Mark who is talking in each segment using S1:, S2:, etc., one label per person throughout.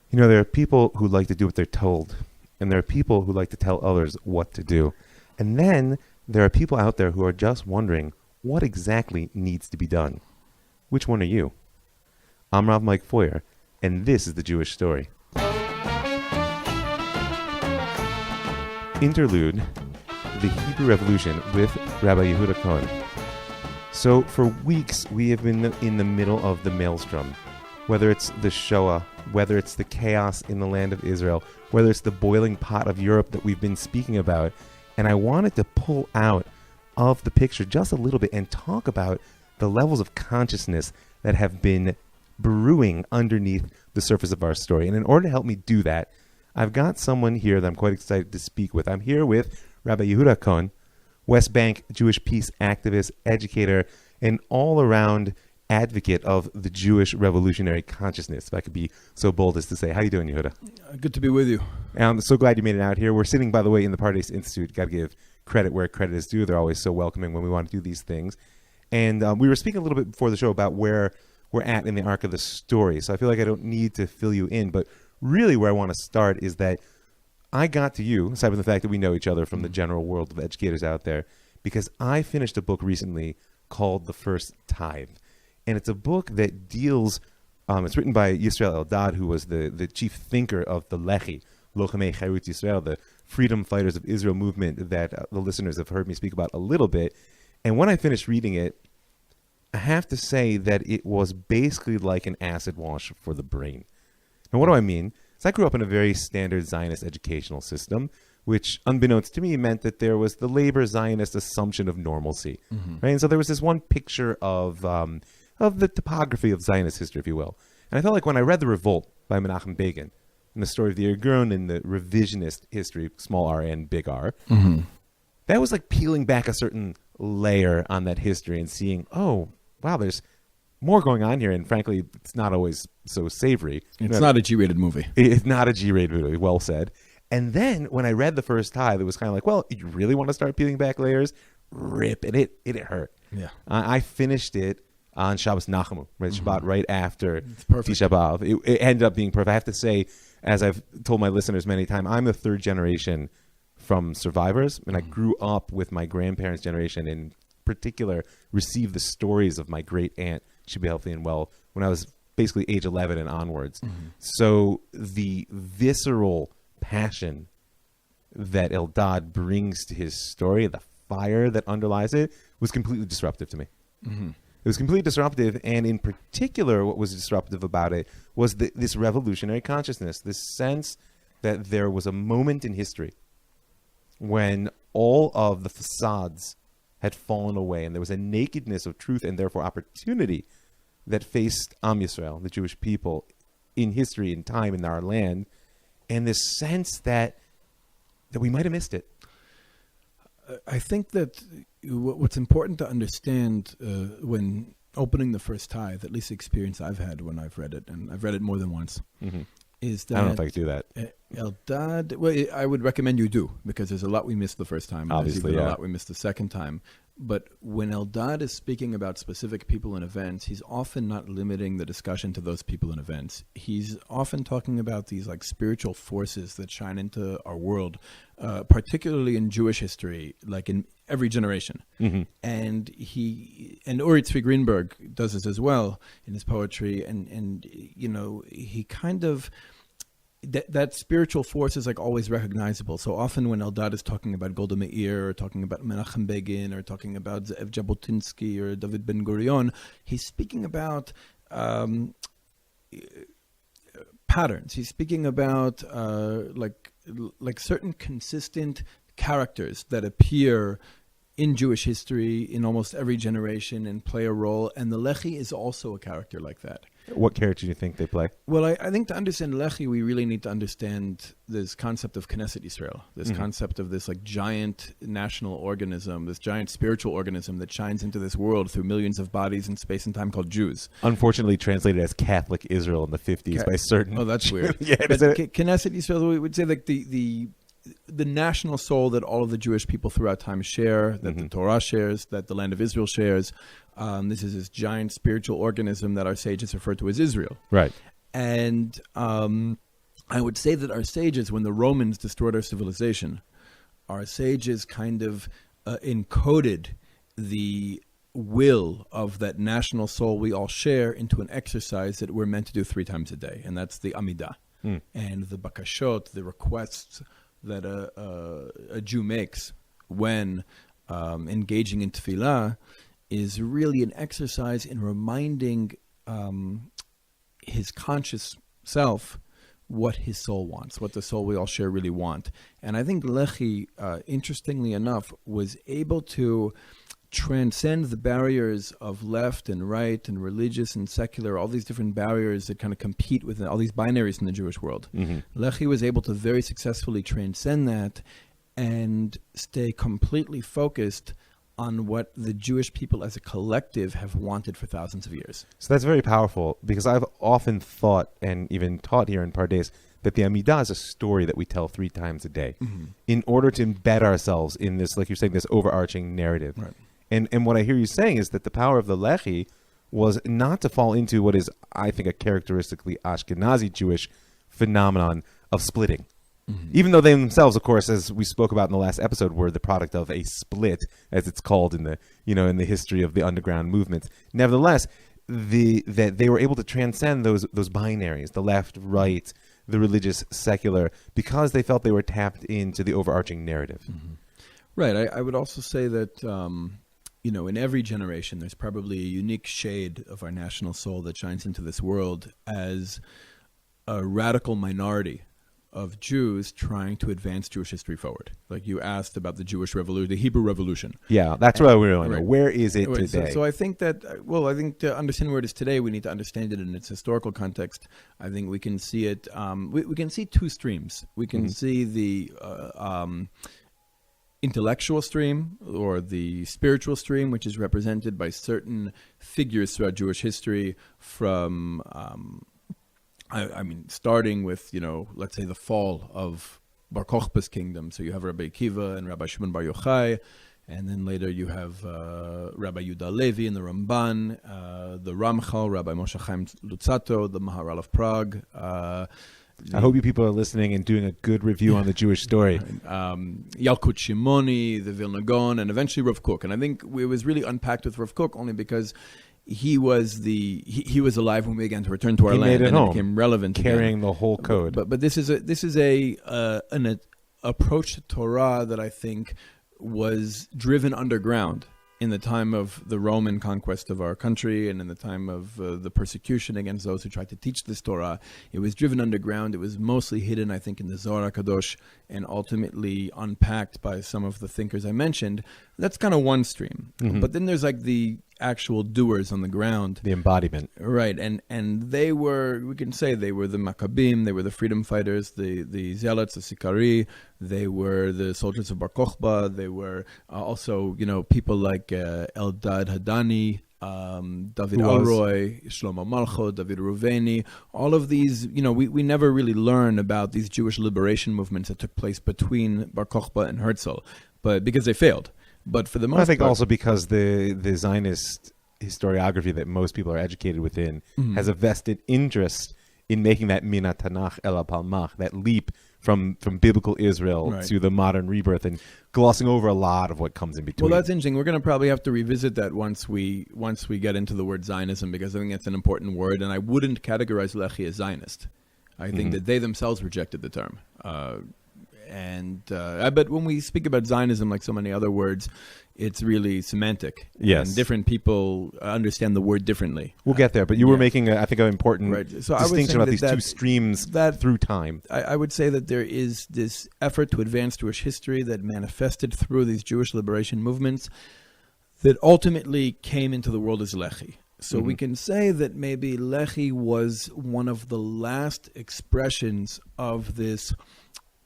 S1: You know, there are people who like to do what they're told, and there are people who like to tell others what to do. And then there are people out there who are just wondering what exactly needs to be done. Which one are you? I'm Rav Mike Foyer, and this is The Jewish Story. Interlude, the Hebrew Revolution with Rabbi Yehudah Hakohen. So for weeks we have been in the middle of the maelstrom. Whether it's the Shoah, whether it's the chaos in the land of Israel, whether it's the boiling pot of Europe that we've been speaking about. And I wanted to pull out of the picture just a little bit and talk about the levels of consciousness that have been brewing underneath the surface of our story. And in order to help me do that, I've got someone here that I'm quite excited to speak with. I'm here with Rabbi Yehudah Hakohen, West Bank Jewish peace activist, educator, and all-around advocate of the Jewish revolutionary consciousness, if I could be so bold as to say. How you doing, Yehudah?
S2: Good to be with you.
S1: I'm so glad you made it out here. We're sitting, by the way, in the Pardes Institute. Got to give credit where credit is due. They're always so welcoming when we want to do these things. And we were speaking a little bit before the show about where we're at in the arc of the story. So I feel like I don't need to fill you in. But really where I want to start is that I got to you, aside from the fact that we know each other from the general world of educators out there, because I finished a book recently called The First Tithe. And it's a book that deals, it's written by Yisrael Eldad, who was the chief thinker of the Lehi, Lochamei Chayut Yisrael, the Freedom Fighters of Israel movement that the listeners have heard me speak about a little bit. And when I finished reading it, I have to say that it was basically like an acid wash for the brain. Now, what do I mean? So I grew up in a very standard Zionist educational system, which, unbeknownst to me, meant that there was the labor Zionist assumption of normalcy. Mm-hmm. Right? And so there was this one picture of the topography of Zionist history, if you will. And I felt like when I read The Revolt by Menachem Begin, and the story of the Irgun and the revisionist history, small r and big R, mm-hmm. that was like peeling back a certain layer on that history and seeing, oh, wow, there's more going on here. And frankly, it's not always so savory.
S2: It's not a G-rated movie.
S1: It's not a G-rated movie, well said. And then when I read The First Tithe, it was kind of like, well, you really want to start peeling back layers? Rip. And it hurt.
S2: Yeah.
S1: I finished it on Shabbos Nachamu, right? Mm-hmm. Shabbat right after Tisha B'Av. It ended up being perfect. I have to say, as I've told my listeners many times, I'm the third generation from survivors, and I grew up with my grandparents' generation, in particular, received the stories of my great aunt, she'd be healthy and well, when I was basically age 11 and onwards. Mm-hmm. So the visceral passion that Eldad brings to his story, the fire that underlies it, was completely disruptive to me. Mm-hmm. It was completely disruptive, and in particular, what was disruptive about it was this revolutionary consciousness, this sense that there was a moment in history when all of the facades had fallen away, and there was a nakedness of truth and therefore opportunity that faced Am Yisrael, the Jewish people, in history, in time, in our land, and this sense that we might have missed it.
S2: I think that what's important to understand when opening The First Tithe, at least the experience I've had when I've read it, and I've read it more than once, mm-hmm. is that...
S1: I don't know if I could do that.
S2: Eldad, well, I would recommend you do, because there's a lot we missed the first time.
S1: Obviously,
S2: a lot we missed the second time. But when Eldad is speaking about specific people and events, he's often not limiting the discussion to those people and events. He's often talking about these like spiritual forces that shine into our world, particularly in Jewish history, like in every generation. Mm-hmm. And Uri Tzvi Greenberg does this as well in his poetry. And you know, he kind of... That spiritual force is like always recognizable. So often when Eldad is talking about Golda Meir or talking about Menachem Begin or talking about Ze'ev Jabotinsky or David Ben Gurion, he's speaking about patterns. He's speaking about like certain consistent characters that appear in Jewish history in almost every generation and play a role. And the Lehi is also a character like that.
S1: What character do you think they play?
S2: Well, I think to understand Lehi, we really need to understand this concept of Knesset Yisrael, this mm-hmm. concept of this like giant national organism, this giant spiritual organism that shines into this world through millions of bodies in space and time called Jews.
S1: Unfortunately translated as Catholic Israel in the 50s by certain...
S2: Oh, that's weird.
S1: Yeah,
S2: but Knesset Yisrael, we would say like the national soul that all of the Jewish people throughout time share, that mm-hmm. the Torah shares, that the land of Israel shares. This is this giant spiritual organism that our sages refer to as Israel.
S1: Right.
S2: And I would say that our sages, when the Romans destroyed our civilization, our sages kind of encoded the will of that national soul we all share into an exercise that we're meant to do 3 times a day, and that's the Amidah. And the bakashot, the requests that a Jew makes when engaging in tefillah, is really an exercise in reminding his conscious self what his soul wants, what the soul we all share really want. And I think Lehi, interestingly enough, was able to transcend the barriers of left and right and religious and secular, all these different barriers that kind of compete with all these binaries in the Jewish world. Lehi was able to very successfully transcend that and stay completely focused on what the Jewish people as a collective have wanted for thousands of years.
S1: So that's very powerful, because I've often thought and even taught here in Pardes that the Amidah is a story that we tell 3 times a day in order to embed ourselves in this, like you're saying, this overarching narrative.
S2: Right.
S1: And what I hear you saying is that the power of the Lehi was not to fall into what is, I think, a characteristically Ashkenazi Jewish phenomenon of splitting. Even though they themselves, of course, as we spoke about in the last episode, were the product of a split, as it's called in the in the history of the underground movements. Nevertheless, that they were able to transcend those binaries, the left, right, the religious, secular, because they felt they were tapped into the overarching narrative.
S2: Right. I would also say that in every generation, there's probably a unique shade of our national soul that shines into this world as a radical minority of Jews trying to advance Jewish history forward. Like you asked about the Jewish Revolution, the Hebrew Revolution.
S1: Yeah, that's what I really want to know. Where is it today?
S2: So I think that, I think to understand where it is today, we need to understand it in its historical context. I think we can see it, we can see 2 streams. We can see the intellectual stream or the spiritual stream, which is represented by certain figures throughout Jewish history from... I mean, starting with, let's say the fall of Bar Kokhba's kingdom. So you have Rabbi Akiva and Rabbi Shimon Bar Yochai, and then later you have Rabbi Yehudah Levi and the Ramban, the Ramchal, Rabbi Moshe Chaim Luzzatto, the Maharal of Prague.
S1: I hope you people are listening and doing a good review on the Jewish story.
S2: Yalkut Shimoni, the Vilna Gaon, and eventually Rav Kook. And I think it was really unpacked with Rav Kook only because he was he was alive when we began to return to our land, and it became relevant,
S1: carrying
S2: again.
S1: The whole code.
S2: But this is an approach to Torah that I think was driven underground in the time of the Roman conquest of our country and in the time of the persecution against those who tried to teach this Torah. It was driven underground. It was mostly hidden, I think, in the Zohar HaKadosh and ultimately unpacked by some of the thinkers I mentioned. That's kind of one stream. But then there's like the actual doers on the ground.
S1: The embodiment.
S2: Right. And they were, we can say they were the Maccabim, they were the freedom fighters, the Zealots, the Sikari, they were the soldiers of Bar Kokhba, they were also, people like Eldad Hadani, David Alroy, Shlomo Malchot, David Ruveni, all of these, we never really learn about these Jewish liberation movements that took place between Bar Kokhba and Herzl, but because they failed. But for the most
S1: I think
S2: part,
S1: also because the Zionist historiography that most people are educated within has a vested interest in making that mina Tanakh el Palmach, that leap from biblical Israel to the modern rebirth, and glossing over a lot of what comes in between.
S2: Well, that's interesting. We're going to probably have to revisit that once we get into the word Zionism, because I think that's an important word, and I wouldn't categorize Lehi as Zionist. I think that they themselves rejected the term. But when we speak about Zionism, like so many other words, it's really semantic.
S1: Yes.
S2: And different people understand the word differently.
S1: We'll get there, but you were making, I think, an important distinction about these 2 streams through time.
S2: I would say that there is this effort to advance Jewish history that manifested through these Jewish liberation movements that ultimately came into the world as Lehi. So we can say that maybe Lehi was one of the last expressions of this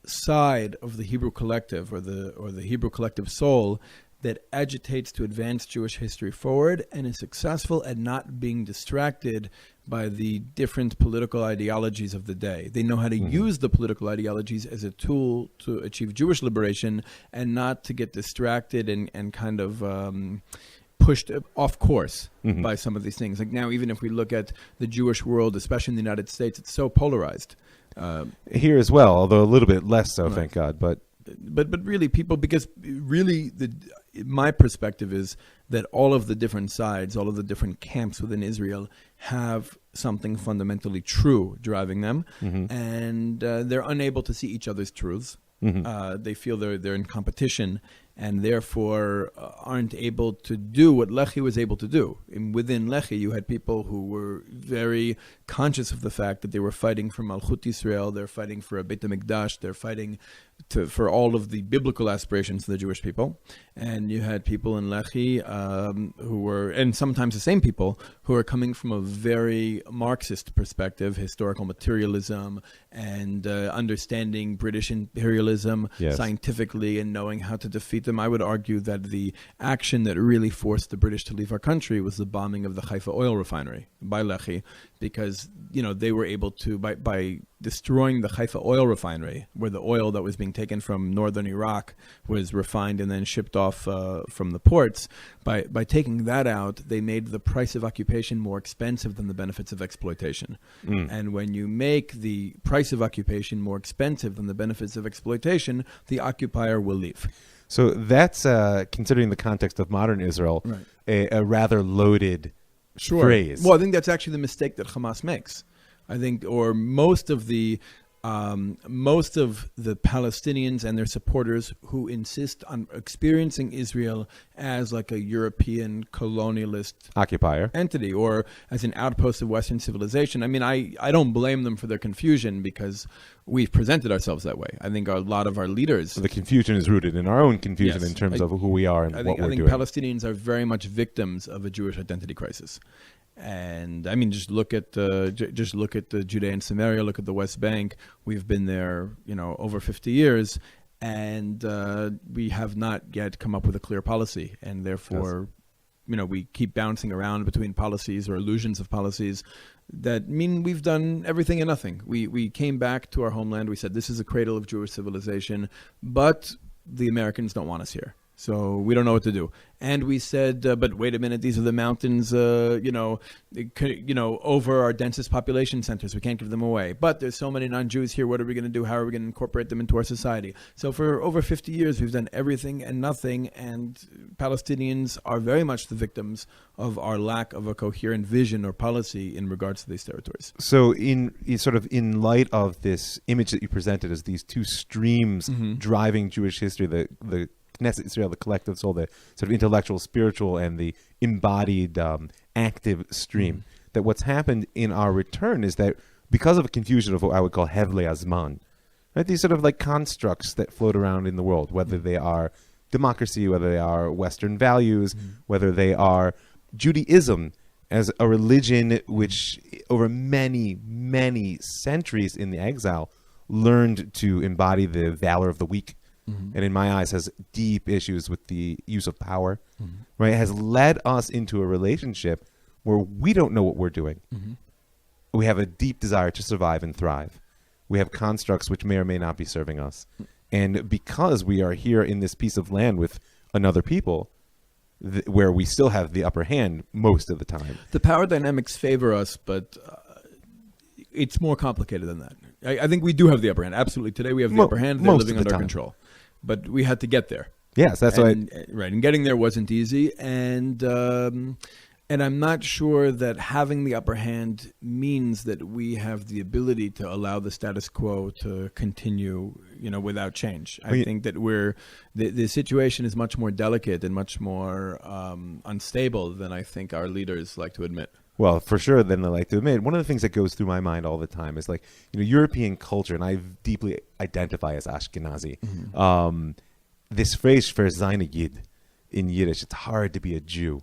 S2: side of the Hebrew collective or the Hebrew collective soul that agitates to advance Jewish history forward and is successful at not being distracted by the different political ideologies of the day. They know how to use the political ideologies as a tool to achieve Jewish liberation and not to get distracted and kind of pushed off course by some of these things. Like now, even if we look at the Jewish world, especially in the United States, it's so polarized.
S1: Here as well, although a little bit less so, thank God. But
S2: really, people, because really, my perspective is that all of the different sides, all of the different camps within Israel have something fundamentally true driving them, and they're unable to see each other's truths. They feel they're in competition, and therefore aren't able to do what Lehi was able to do. Within Lehi, you had people who were very conscious of the fact that they were fighting for Malchut Yisrael, they're fighting for a Beit HaMikdash, they're fighting for all of the biblical aspirations of the Jewish people. And you had people in Lehi who were, and sometimes the same people, who are coming from a very Marxist perspective, historical materialism, and understanding British imperialism scientifically and knowing how to defeat them. I would argue that the action that really forced the British to leave our country was the bombing of the Haifa oil refinery by Lehi, because they were able to, by destroying the Haifa oil refinery, where the oil that was being taken from northern Iraq was refined and then shipped off from the ports, by taking that out, they made the price of occupation more expensive than the benefits of exploitation. And when you make the price of occupation more expensive than the benefits of exploitation, the occupier will leave.
S1: So that's, considering the context of modern Israel, a rather loaded phrase.
S2: Well, I think that's actually the mistake that Hamas makes. I think, or most of the Palestinians and their supporters who insist on experiencing Israel as like a European colonialist
S1: occupier
S2: entity, or as an outpost of Western civilization. I mean, I don't blame them for their confusion, because we've presented ourselves that way. I think a lot of our leaders...
S1: So the confusion is rooted in our own confusion in terms of who we are and what we're doing.
S2: I think Palestinians are very much victims of a Jewish identity crisis. And I mean, just look at the Judea and Samaria. Look at the West Bank. We've been there, over 50 years, and we have not yet come up with a clear policy. And therefore, we keep bouncing around between policies or illusions of policies that mean we've done everything and nothing. We came back to our homeland. We said this is a cradle of Jewish civilization, but the Americans don't want us here. So we don't know what to do. And we said, but wait a minute, these are the mountains, over our densest population centers. We can't give them away. But there's so many non-Jews here. What are we going to do? How are we going to incorporate them into our society? So for over 50 years, we've done everything and nothing. And Palestinians are very much the victims of our lack of a coherent vision or policy in regards to these territories.
S1: So in light of this image that you presented as these two streams driving Jewish history, the Knesset Israel, the collective soul, the sort of intellectual, spiritual, and the embodied, active stream, that what's happened in our return is that because of a confusion of what I would call Hevlei Azman, right? These sort of like constructs that float around in the world, whether they are democracy, whether they are Western values, whether they are Judaism as a religion which over many, many centuries in the exile learned to embody the valor of the weak, and in my eyes has deep issues with the use of power, right? It has led us into a relationship where we don't know what we're doing. We have a deep desire to survive and thrive. We have constructs which may or may not be serving us. And because we are here in this piece of land with another people, where we still have the upper hand most of the time.
S2: The power dynamics favor us, but it's more complicated than that. I think we do have the upper hand. Absolutely. Today we have the upper hand. They're living under our control. But we had to get there.
S1: Yes, that's right.
S2: Right, and getting there wasn't easy. And I'm not sure that having the upper hand means that we have the ability to allow the status quo to continue, without change. I think that the situation is much more delicate and much more unstable than I think our leaders like to admit.
S1: Well, for sure, than they like to admit. One of the things that goes through my mind all the time is like, European culture, and I deeply identify as Ashkenazi. This phrase, "Verzeine Yid," in Yiddish, it's hard to be a Jew,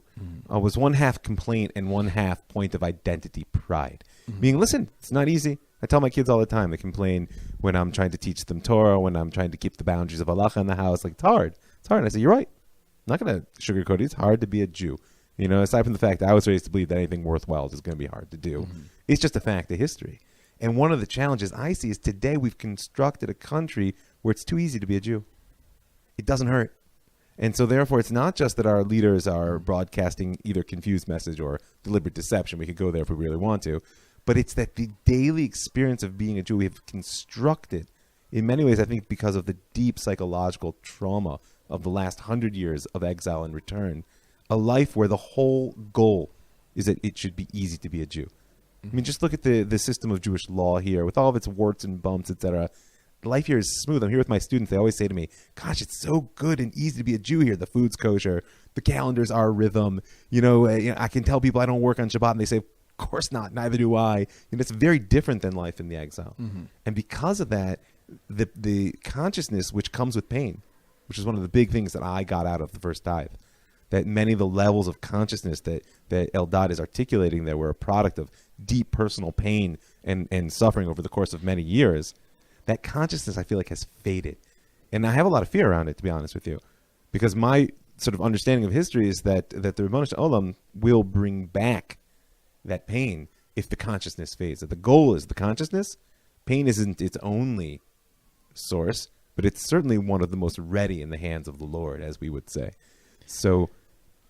S1: was one half complaint and one half point of identity pride. Meaning, listen, it's not easy. I tell my kids all the time, they complain when I'm trying to teach them Torah, when I'm trying to keep the boundaries of halacha in the house. Like, it's hard. It's hard. And I say, you're right. I'm not going to sugarcoat it. It's hard to be a Jew. Aside from the fact that I was raised to believe that anything worthwhile is going to be hard to do. It's just a fact of history. And one of the challenges I see is today we've constructed a country where it's too easy to be a Jew. It doesn't hurt. And so therefore, it's not just that our leaders are broadcasting either confused message or deliberate deception. We could go there if we really want to. but it's that the daily experience of being a Jew we have constructed, in many ways, I think, because of the deep psychological trauma of the last 100 years of exile and return, a life where the whole goal is that it should be easy to be a Jew. I mean, just look at the system of Jewish law here, with all of its warts and bumps, etc. Life here is smooth. I'm here with my students. They always say to me, gosh, it's so good and easy to be a Jew here. The food's kosher. The calendars are rhythm. I can tell people I don't work on Shabbat, and they say, of course not. Neither do I. It's very different than life in the exile. Mm-hmm. And because of that, the consciousness which comes with pain, which is one of the big things that I got out of the first tithe, that many of the levels of consciousness that Eldad is articulating there were a product of deep personal pain and suffering over the course of many years. That consciousness, I feel like, has faded. And I have a lot of fear around it, to be honest with you, because my sort of understanding of history is that the Rebbeinu Shalom will bring back that pain if the consciousness fades. That the goal is the consciousness. Pain isn't its only source, but it's certainly one of the most ready in the hands of the Lord, as we would say. So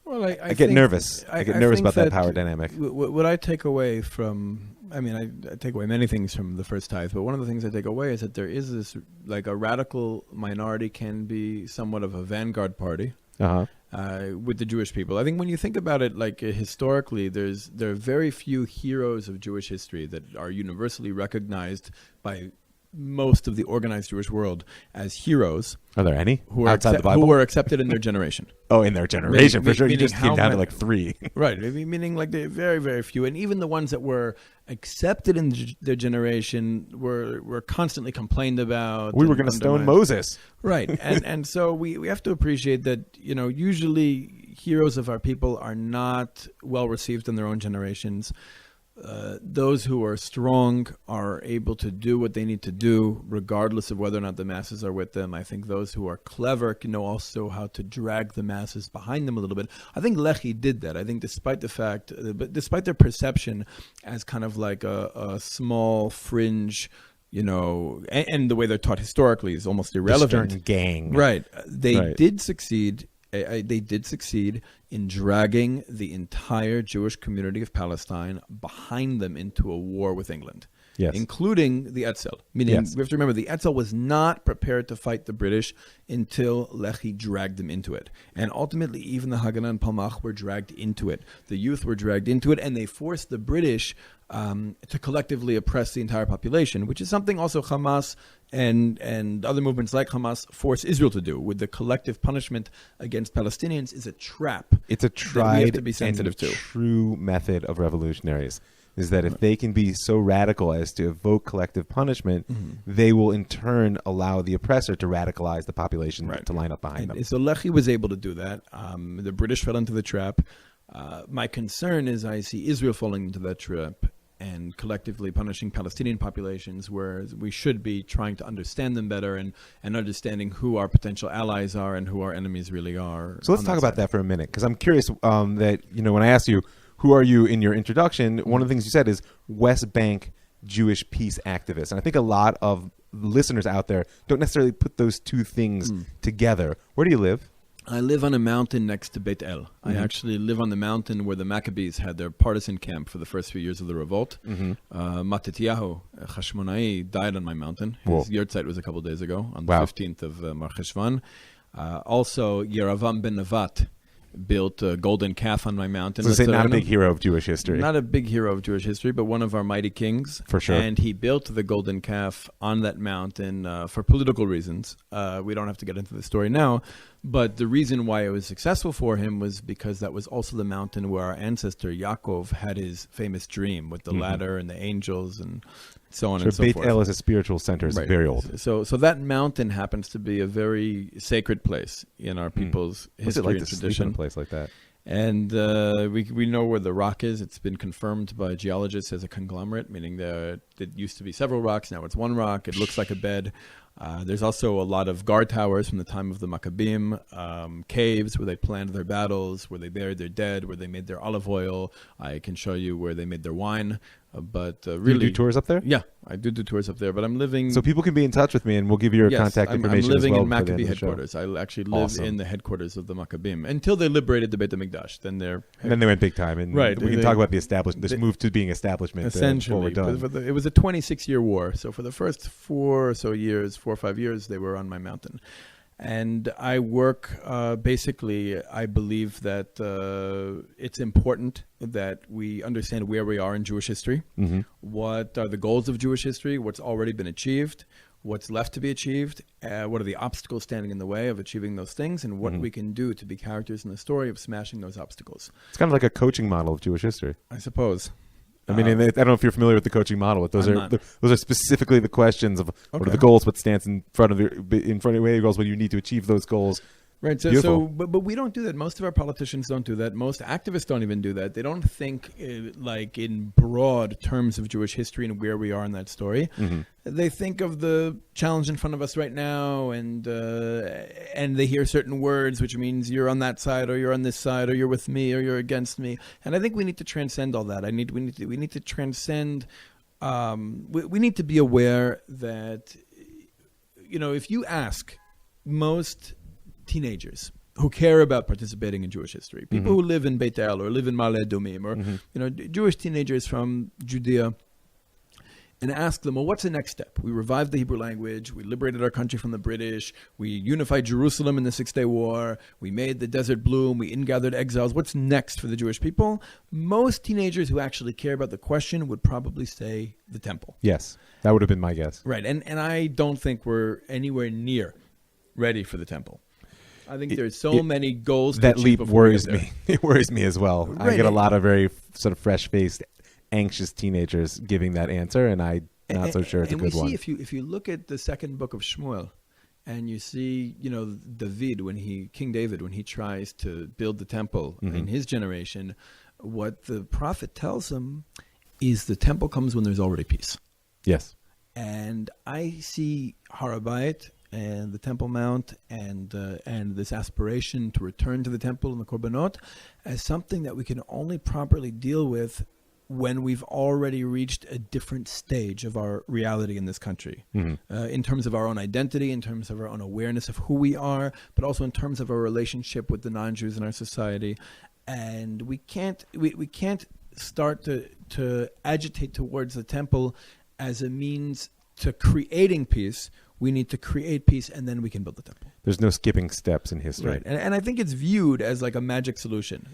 S1: I get nervous. I get nervous about that power dynamic.
S2: What I take away from, I take away many things from the first tithe, but one of the things I take away is that there is this, like, a radical minority can be somewhat of a vanguard party with the Jewish people. I think when you think about it, like, historically, there are very few heroes of Jewish history that are universally recognized by most of the organized Jewish world as heroes.
S1: Are there any outside the Bible?
S2: Who were accepted in their generation.
S1: Oh, in their generation, for sure. You just came down to like 3.
S2: Right, meaning like they're very, very few. And even the ones that were accepted in their generation were constantly complained about.
S1: We were going to stone Moses.
S2: Right, and so we have to appreciate that, usually heroes of our people are not well received in their own generations. Those who are strong are able to do what they need to do, regardless of whether or not the masses are with them. I think those who are clever can know also how to drag the masses behind them a little bit. I think Lehi did that. I think despite their perception as kind of like a small fringe, and the way they're taught historically is almost irrelevant.
S1: Stern gang.
S2: Right. They did succeed. They did succeed in dragging the entire Jewish community of Palestine behind them into a war with England, including the Etzel. Meaning, we have to remember, the Etzel was not prepared to fight the British until Lehi dragged them into it. And ultimately, even the Haganah and Palmach were dragged into it. The youth were dragged into it, and they forced the British to collectively oppress the entire population, which is something also Hamas and other movements like Hamas force Israel to do. With the collective punishment against Palestinians is a trap.
S1: It's a tried and true method of revolutionaries, is that if they can be so radical as to evoke collective punishment, they will in turn allow the oppressor to radicalize the population to line up behind them.
S2: So Lehi was able to do that. The British fell into the trap. My concern is I see Israel falling into that trap and collectively punishing Palestinian populations, whereas we should be trying to understand them better and understanding who our potential allies are and who our enemies really are.
S1: So let's talk about that for a minute, because I'm curious that, when I asked you, who are you in your introduction, one of the things you said is West Bank Jewish peace activist. And I think a lot of listeners out there don't necessarily put those two things together. Where do you live?
S2: I live on a mountain next to Beit El. I actually live on the mountain where the Maccabees had their partisan camp for the first few years of the revolt. Matityahu Chashmonai died on my mountain. His yahrzeit was a couple of days ago, on the 15th of Mar Cheshvan. Also, Yeravam ben Nevat built a golden calf on my mountain.
S1: So not a big hero of Jewish history.
S2: Not a big hero of Jewish history, but one of our mighty kings.
S1: For sure.
S2: And he built the golden calf on that mountain for political reasons. We don't have to get into the story now, but the reason why it was successful for him was because that was also the mountain where our ancestor Yaakov had his famous dream with the ladder and the angels and so on and so
S1: forth.
S2: Beit
S1: El is a spiritual center. It's very old.
S2: So that mountain happens to be a very sacred place in our people's history and tradition.
S1: In a place like that?
S2: And we know where the rock is. It's been confirmed by geologists as a conglomerate, meaning that it used to be several rocks. Now it's one rock. It looks like a bed. There's also a lot of guard towers from the time of the Maccabees, caves where they planned their battles, where they buried their dead, where they made their olive oil. I can show you where they made their wine. But
S1: Do
S2: really,
S1: you do tours up there?
S2: Yeah, I do tours up there. But I'm living.
S1: So people can be in touch with me, and we'll give you your contact information.
S2: I'm living
S1: as well
S2: in
S1: before the
S2: Maccabee
S1: end of the show.
S2: headquarters. I actually live in the headquarters of the Maccabim until they liberated the Beit HaMikdash. Then
S1: they went big time, and
S2: right.
S1: we can talk about the establishment. This move to being establishment.
S2: Essentially,
S1: before we're done.
S2: it was a 26-year war. So for the first 4 or 5 years, they were on my mountain. And I work, basically, I believe that it's important that we understand where we are in Jewish history, what are the goals of Jewish history, what's already been achieved, what's left to be achieved, what are the obstacles standing in the way of achieving those things, and what we can do to be characters in the story of smashing those obstacles.
S1: It's kind of like a coaching model of Jewish history.
S2: I suppose.
S1: I mean, I don't know if you're familiar with the coaching model, but those are specifically the questions of what are the goals, what stands in front of your goals, what you need to achieve those goals.
S2: Right. But we don't do that. Most of our politicians don't do that. Most activists don't even do that. They don't think like in broad terms of Jewish history and where we are in that story. They think of the challenge in front of us right now, and they hear certain words, which means you're on that side, or you're on this side, or you're with me, or you're against me. And I think we need to transcend all that. We need to transcend. We need to be aware that, if you ask most teenagers who care about participating in Jewish history, people who live in Beit El or live in Ma'ale Adumim, or Jewish teenagers from Judea, and ask them, well, what's the next step? We revived the Hebrew language, we liberated our country from the British, we unified Jerusalem in the Six-Day War, we made the desert bloom, we ingathered exiles. What's next for the Jewish people? Most teenagers who actually care about the question would probably say the temple.
S1: Yes, that would have been my guess.
S2: Right, and I don't think we're anywhere near ready for the temple. I think there's so many goals.
S1: That leap worries me. It worries me as well. Right. I get a lot of very sort of fresh-faced, anxious teenagers giving that answer, and I'm not so sure it's a good one.
S2: And we see, if you look at the second book of Shmuel, and you see, King David, when he tries to build the temple in his generation, what the prophet tells him is the temple comes when there's already peace.
S1: Yes.
S2: And I see Har HaBayit and the Temple Mount and this aspiration to return to the temple and the Korbanot as something that we can only properly deal with when we've already reached a different stage of our reality in this country, in terms of our own identity, in terms of our own awareness of who we are, but also in terms of our relationship with the non-Jews in our society. And we can't start to agitate towards the temple as a means to creating peace. We need to create peace, and then we can build the temple.
S1: There's no skipping steps in history.
S2: Right. And I think it's viewed as like a magic solution.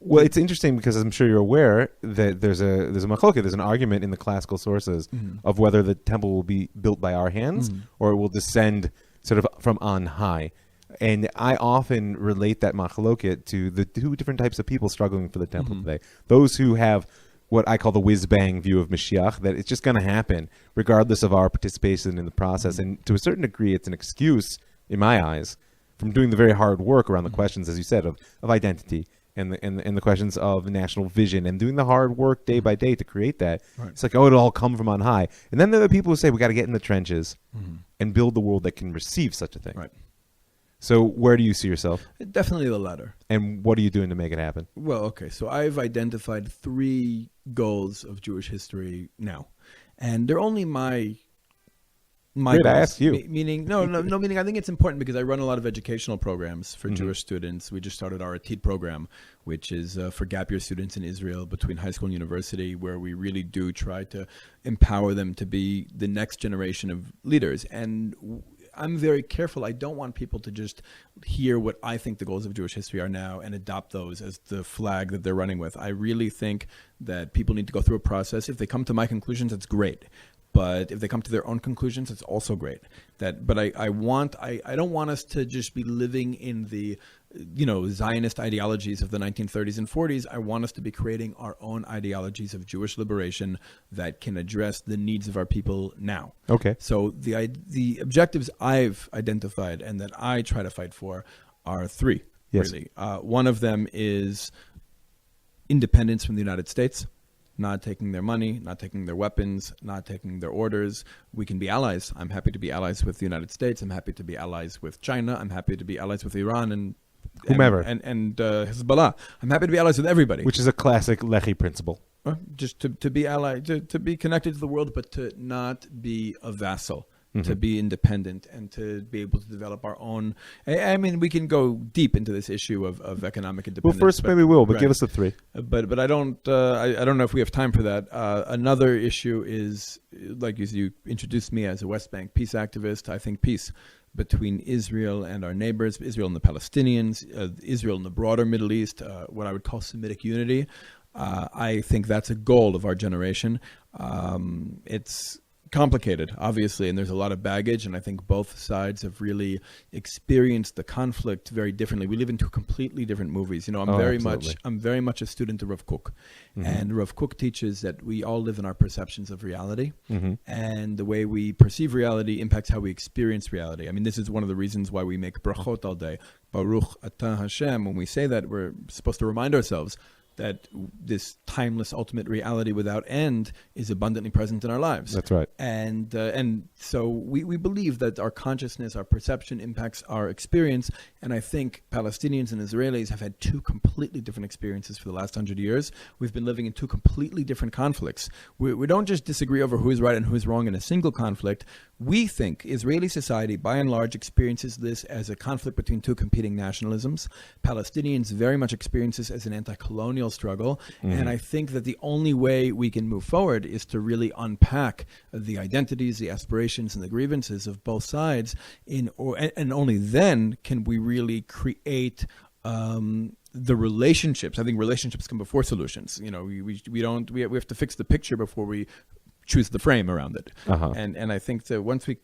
S1: Well, it's interesting because I'm sure you're aware that there's a machloket, there's an argument in the classical sources of whether the temple will be built by our hands or it will descend sort of from on high. And I often relate that machloket to the two different types of people struggling for the temple today. Those who have what I call the whiz-bang view of Mashiach, that it's just going to happen regardless of our participation in the process. And to a certain degree, it's an excuse, in my eyes, from doing the very hard work around the questions, as you said, of identity and the questions of national vision and doing the hard work day by day to create that. Right. It's like, it'll all come from on high. And then there are people who say, we got to get in the trenches and build the world that can receive such a thing.
S2: Right.
S1: So where do you see yourself?
S2: Definitely the latter.
S1: And what are you doing to make it happen?
S2: Well, okay. So I've identified 3 goals of Jewish history now. And they're only my goals.
S1: I asked you.
S2: Meaning I think it's important because I run a lot of educational programs for Jewish students. We just started our Atid program, which is for gap year students in Israel between high school and university, where we really do try to empower them to be the next generation of leaders. And I'm very careful. I don't want people to just hear what I think the goals of Jewish history are now and adopt those as the flag that they're running with. I really think that people need to go through a process. If they come to my conclusions, that's great. But if they come to their own conclusions, it's also great. But I don't want us to just be living in the Zionist ideologies of the 1930s and 40s. I want us to be creating our own ideologies of Jewish liberation that can address the needs of our people now.
S1: Okay.
S2: So the objectives I've identified and that I try to fight for are 3,
S1: yes.
S2: really. One of them is independence from the United States. Not taking their money, not taking their weapons, not taking their orders. We can be allies. I'm happy to be allies with the United States. I'm happy to be allies with China. I'm happy to be allies with Iran and
S1: whomever
S2: and Hezbollah. I'm happy to be allies with everybody.
S1: Which is a classic Lehi principle.
S2: Just to be allied, to be connected to the world, but to not be a vassal. To be independent and to be able to develop our own. I mean, we can go deep into this issue of economic independence.
S1: Well, first maybe we will, but give us the three.
S2: But I don't know if we have time for that. Another issue is, like you introduced me as a West Bank peace activist. I think peace between Israel and our neighbors, Israel and the Palestinians, Israel and the broader Middle East, what I would call Semitic unity. I think that's a goal of our generation. It's complicated, obviously, and there's a lot of baggage, and I think both sides have really experienced the conflict very differently. We live in two completely different movies. I'm very much a student of Rav Kook, and Rav Kook teaches that we all live in our perceptions of reality, and the way we perceive reality impacts how we experience reality. I mean, this is one of the reasons why we make brachot all day. Baruch atah Hashem. When we say that, we're supposed to remind ourselves that this timeless ultimate reality without end is abundantly present in our lives.
S1: That's right.
S2: And so we believe that our consciousness, our perception impacts our experience. And I think Palestinians and Israelis have had two completely different experiences for the last 100 years. We've been living in two completely different conflicts. We don't just disagree over who is right and who is wrong in a single conflict. We think Israeli society, by and large, experiences this as a conflict between two competing nationalisms. Palestinians very much experience this as an anti-colonial struggle. And I think that the only way we can move forward is to really unpack the identities, the aspirations, and the grievances of both sides. And only then can we really create the relationships. I think relationships come before solutions. We have to fix the picture before we choose the frame around it. And I think that once we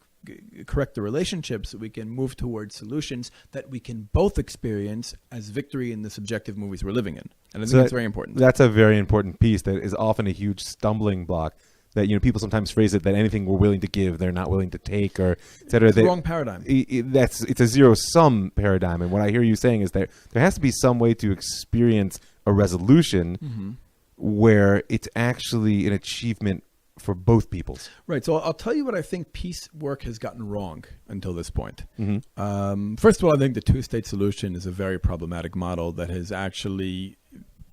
S2: correct the relationships, we can move towards solutions that we can both experience as victory in the subjective movies we're living in. And I think that's very important.
S1: That's a very important piece that is often a huge stumbling block. That people sometimes phrase it that anything we're willing to give, they're not willing to take, or et cetera.
S2: It's the wrong paradigm.
S1: It's a zero-sum paradigm. And what I hear you saying is that there has to be some way to experience a resolution where it's actually an achievement for both peoples.
S2: Right. So I'll tell you what I think peace work has gotten wrong until this point. First of all, I think the two-state solution is a very problematic model that has actually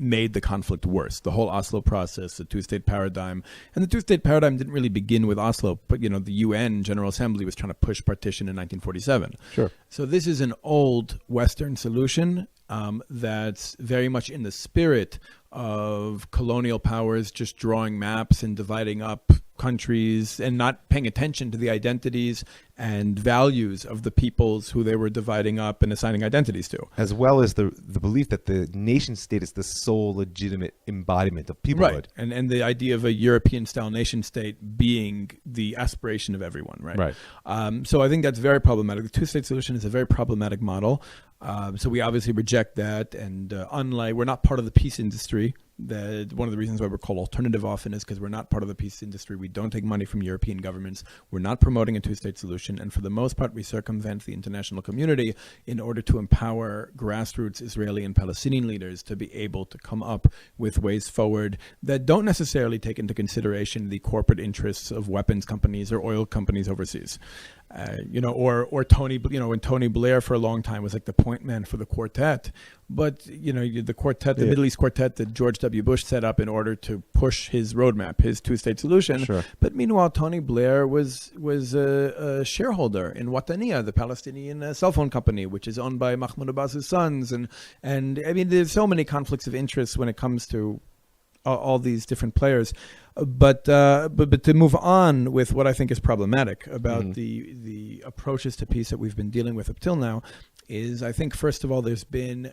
S2: made the conflict worse. The whole Oslo process, the two-state paradigm, and the two-state paradigm didn't really begin with Oslo, but the UN General Assembly was trying to push partition in 1947.
S1: Sure.
S2: So this is an old Western solution that's very much in the spirit of colonial powers just drawing maps and dividing up countries and not paying attention to the identities and values of the peoples who they were dividing up and assigning identities to.
S1: As well as the belief that the nation state is the sole legitimate embodiment of peoplehood.
S2: Right. And the idea of a European-style nation state being the aspiration of everyone, right? So I think that's very problematic. The two-state solution is a very problematic model. So we obviously reject that, and unlike we're not part of the peace industry. One of the reasons why we're called alternative often is because we're not part of the peace industry. We don't take money from European governments. We're not promoting a two-state solution, and for the most part, we circumvent the international community in order to empower grassroots Israeli and Palestinian leaders to be able to come up with ways forward that don't necessarily take into consideration the corporate interests of weapons companies or oil companies overseas. Or Tony, when Tony Blair for a long time was like the point man for the quartet, but the quartet, the Middle East quartet that George W. Bush set up in order to push his roadmap, his two-state solution.
S1: Sure.
S2: But meanwhile, Tony Blair was a shareholder in Wataniya, the Palestinian cell phone company, which is owned by Mahmoud Abbas's sons, and I mean, there's so many conflicts of interest when it comes to all these different players. But to move on with what I think is problematic about the approaches to peace that we've been dealing with up till now is, I think, first of all, there's been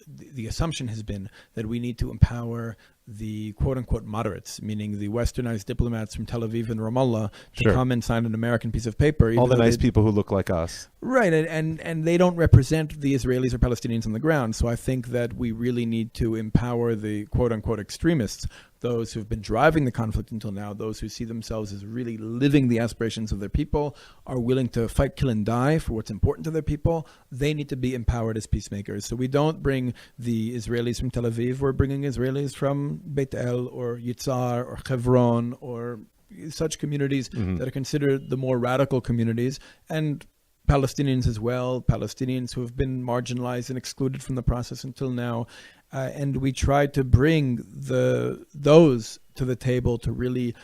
S2: the assumption has been that we need to empower the quote-unquote moderates, meaning the westernized diplomats from Tel Aviv and Ramallah, to come and sign an American piece of paper.
S1: All the nice people who look like us.
S2: Right, and they don't represent the Israelis or Palestinians on the ground. So I think that we really need to empower the quote-unquote extremists, those who've been driving the conflict until now, those who see themselves as really living the aspirations of their people, are willing to fight, kill, and die for what's important to their people. They need to be empowered as peacemakers. So we don't bring the Israelis from Tel Aviv, we're bringing Israelis from Beit El or Yitzhar or Hebron or such communities that are considered the more radical communities. And Palestinians as well, Palestinians who have been marginalized and excluded from the process until now. And we try to bring those to the table to really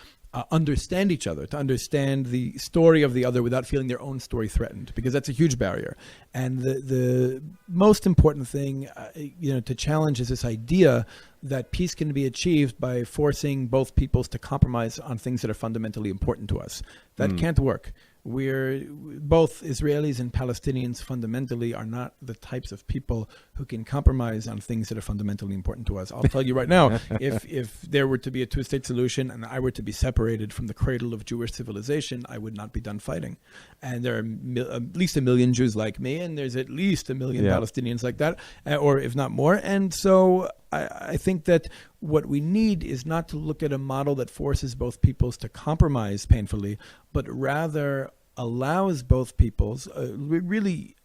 S2: understand each other, to understand the story of the other without feeling their own story threatened, because that's a huge barrier. And the most important thing, to challenge is this idea that peace can be achieved by forcing both peoples to compromise on things that are fundamentally important to us. That can't work. We're both Israelis and Palestinians fundamentally are not the types of people who can compromise on things that are fundamentally important to us. I'll tell you right now, if there were to be a two-state solution and I were to be separated from the cradle of Jewish civilization, I would not be done fighting. And there are at least 1 million Jews like me, and there's at least 1 million Palestinians like that, or if not more. And so I think that what we need is not to look at a model that forces both peoples to compromise painfully, but rather allows both peoples, really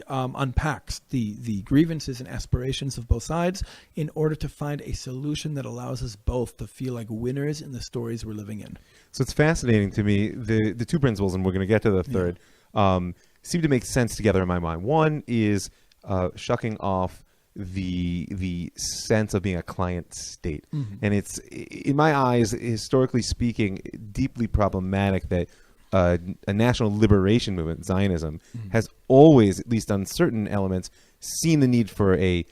S2: unpacks the grievances and aspirations of both sides in order to find a solution that allows us both to feel like winners in the stories we're living in.
S1: So it's fascinating to me. The two principles, and we're going to get to the third, seem to make sense together in my mind. One is shucking off the sense of being a client state. And it's, in my eyes, historically speaking, deeply problematic that a national liberation movement, Zionism, has always, at least on certain elements, seen the need for a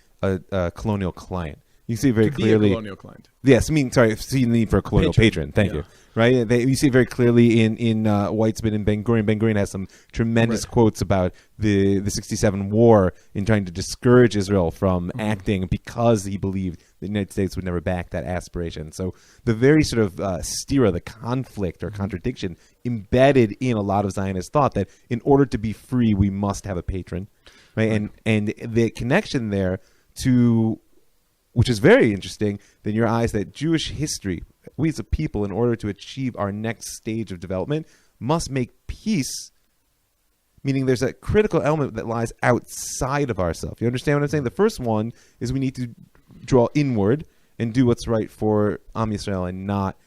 S1: colonial client. You see very clearly.
S2: A colonial client.
S1: Yes, see the need for a colonial patron. Thank you. Right? You see very clearly in Weitzman and Ben Gurion. Ben Gurion has some tremendous quotes about the 67 war in trying to discourage Israel from acting because he believed the United States would never back that aspiration. So the very sort of stira, the conflict or contradiction embedded in a lot of Zionist thought that in order to be free, we must have a patron. Right? And the connection there to, which is very interesting in your eyes, that Jewish history, we as a people, in order to achieve our next stage of development, must make peace, meaning there's a critical element that lies outside of ourselves. You understand what I'm saying? The first one is we need to draw inward and do what's right for Am Yisrael and not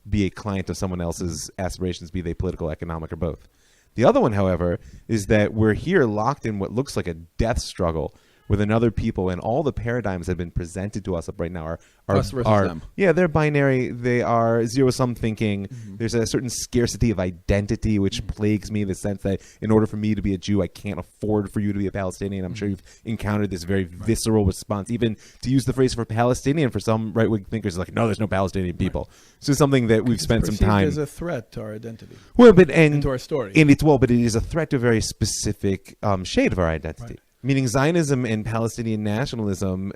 S1: be a client of someone else's aspirations, be they political, economic, or both. The other one, however, is that we're here locked in what looks like a death struggle with another people, and all the paradigms that have been presented to us up right now are
S2: us versus them.
S1: Yeah, they're binary. They are zero-sum thinking. There's a certain scarcity of identity which plagues me, the sense that in order for me to be a Jew, I can't afford for you to be a Palestinian. I'm sure you've encountered this very visceral response, even to use the phrase for Palestinian. For some right-wing thinkers, like, no, there's no Palestinian people. So something that we've spent some time.
S2: As a threat to our identity.
S1: Well, and
S2: to our story.
S1: And but it is a threat to a very specific shade of our identity. Meaning Zionism and Palestinian nationalism,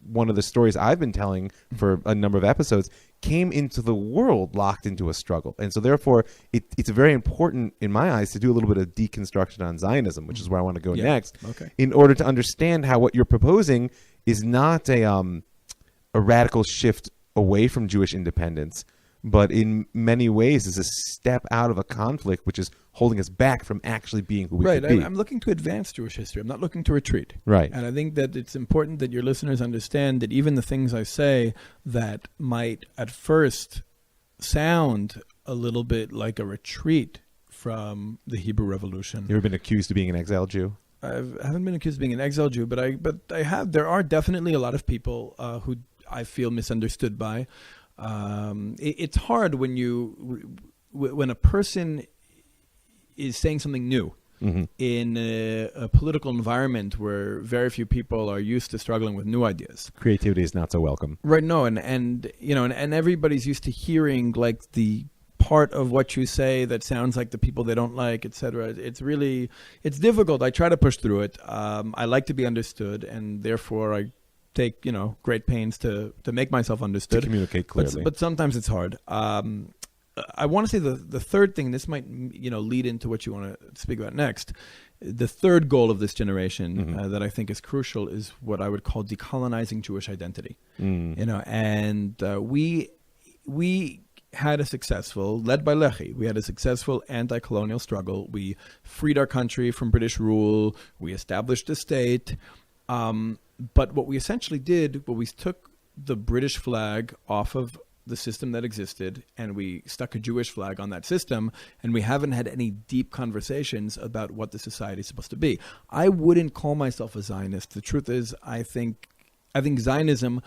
S1: one of the stories I've been telling for a number of episodes, came into the world locked into a struggle. And so therefore, it's very important, in my eyes, to do a little bit of deconstruction on Zionism, which is where I want to go next, in order to understand how what you're proposing is not a radical shift away from Jewish independence, but in many ways is a step out of a conflict which is holding us back from actually being who we could be.
S2: I'm looking to advance Jewish history. I'm not looking to retreat.
S1: Right.
S2: And I think that it's important that your listeners understand that even the things I say that might at first sound a little bit like a retreat from the Hebrew Revolution.
S1: You ever been accused of being an exiled Jew?
S2: I haven't been accused of being an exiled Jew, but I have. There are definitely a lot of people who I feel misunderstood by. It's hard when a person is saying something new in a political environment where very few people are used to struggling with new ideas.
S1: Creativity is not so welcome.
S2: Right. No. And everybody's used to hearing like the part of what you say that sounds like the people they don't like, etc. It's difficult. I try to push through it. I like to be understood, and therefore I take great pains to make myself understood,
S1: to communicate clearly.
S2: But sometimes it's hard. I want to say the third thing. This might lead into what you want to speak about next. The third goal of this generation that I think is crucial is what I would call decolonizing Jewish identity. And we had a successful, led by Lehi, we had a successful anti-colonial struggle. We freed our country from British rule. We established a state. But what we essentially did, we took the British flag off of the system that existed and we stuck a Jewish flag on that system, and we haven't had any deep conversations about what the society is supposed to be. I wouldn't call myself a Zionist. The truth is, I think Zionism,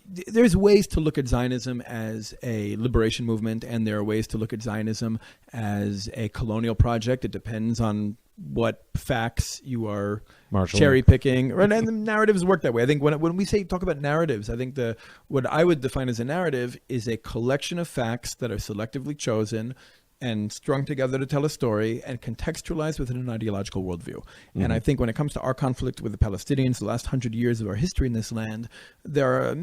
S2: there's ways to look at Zionism as a liberation movement, and there are ways to look at Zionism as a colonial project. It depends on what facts you are cherry picking, right? And the narratives work that way. I think when we talk about narratives, I think what I would define as a narrative is a collection of facts that are selectively chosen and strung together to tell a story and contextualized within an ideological worldview. Mm-hmm. And I think when it comes to our conflict with the Palestinians, the last 100 years of our history in this land, there are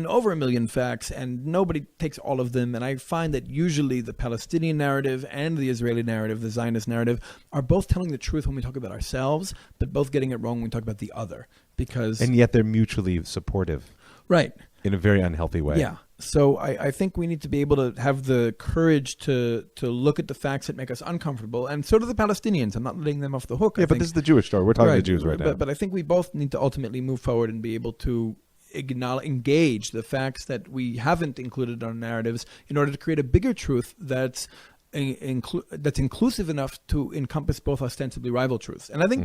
S2: over a million facts, and nobody takes all of them. And I find that usually the Palestinian narrative and the Israeli narrative, the Zionist narrative, are both telling the truth when we talk about ourselves, but both getting it wrong when we talk about the other. And
S1: yet they're mutually supportive.
S2: Right.
S1: In a very unhealthy way.
S2: Yeah. So I think we need to be able to have the courage to look at the facts that make us uncomfortable, and so do the Palestinians. I'm not letting them off the hook.
S1: Yeah, but this is the Jewish story. We're talking to the Jews right now.
S2: But I think we both need to ultimately move forward and be able to engage the facts that we haven't included in our narratives in order to create a bigger truth that's inclusive enough to encompass both ostensibly rival truths. And I think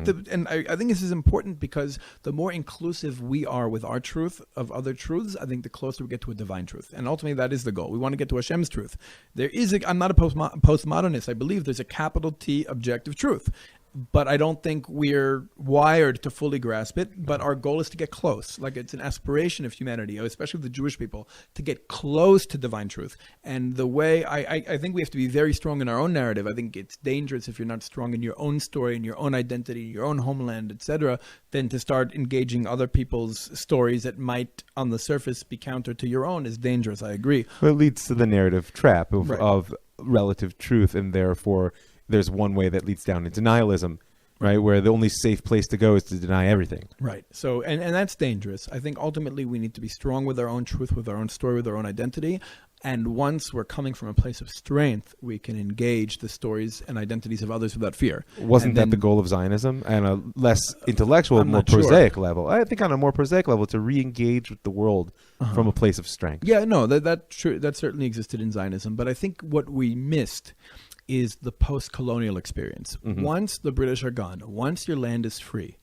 S2: I think this is important because the more inclusive we are with our truth of other truths, I think the closer we get to a divine truth. And ultimately, that is the goal. We want to get to Hashem's truth. I'm not a postmodernist. I believe there's a capital T objective truth. But I don't think we're wired to fully grasp it. But our goal is to get close. Like, it's an aspiration of humanity, especially the Jewish people, to get close to divine truth. And the way I think we have to be very strong in our own narrative. I think it's dangerous if you're not strong in your own story, in your own identity, your own homeland, etc., than to start engaging other people's stories that might, on the surface, be counter to your own is dangerous. I agree.
S1: Well, it leads to the narrative trap of relative truth, and therefore there's one way that leads down into denialism, right? Where the only safe place to go is to deny everything.
S2: Right. So, and that's dangerous. I think ultimately we need to be strong with our own truth, with our own story, with our own identity. And once we're coming from a place of strength, we can engage the stories and identities of others without fear.
S1: Wasn't that the goal of Zionism? And a less intellectual, more prosaic level. I think on a more prosaic level, to re-engage with the world from a place of strength.
S2: Yeah, no, that certainly existed in Zionism. But I think what we missed is the post-colonial experience. Mm-hmm. Once the British are gone, once your land is free,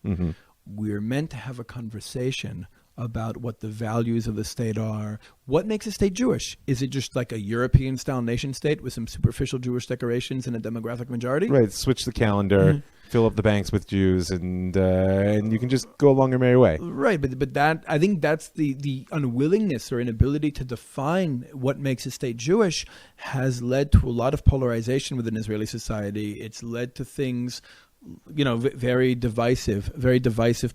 S2: we're meant to have a conversation about what the values of the state are. What makes a state Jewish? Is it just like a European-style nation state with some superficial Jewish decorations and a demographic majority?
S1: Right, switch the calendar, fill up the banks with Jews, and you can just go along your merry way.
S2: Right, but that, I think that's the unwillingness or inability to define what makes a state Jewish has led to a lot of polarization within Israeli society. It's led to things, very divisive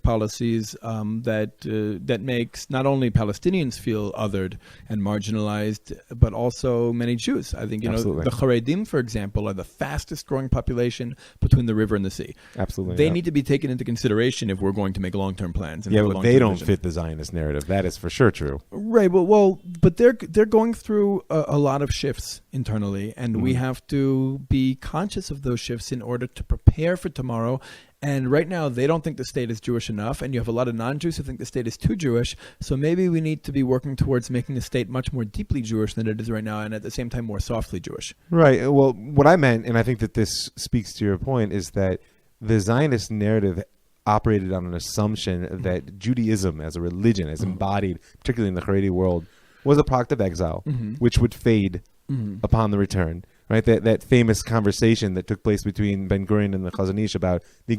S2: policies that makes not only Palestinians feel othered and marginalized, but also many Jews. I think
S1: Absolutely.
S2: The Haredim, for example, are the fastest growing population between the river and the sea.
S1: Absolutely,
S2: they need to be taken into consideration if we're going to make long-term plans.
S1: Yeah, but they don't fit the Zionist narrative. That is for sure true.
S2: Right. Well, but they're going through a lot of shifts internally, and we have to be conscious of those shifts in order to prepare for tomorrow. And right now, they don't think the state is Jewish enough, and you have a lot of non-Jews who think the state is too Jewish. So maybe we need to be working towards making the state much more deeply Jewish than it is right now, and at the same time more softly Jewish.
S1: Right. Well, what I meant, and I think that this speaks to your point, is that the Zionist narrative operated on an assumption that Judaism as a religion, as embodied, particularly in the Haredi world, was a product of exile, which would fade upon the return. Right, that famous conversation that took place between Ben Gurion and the Chazon Ish about the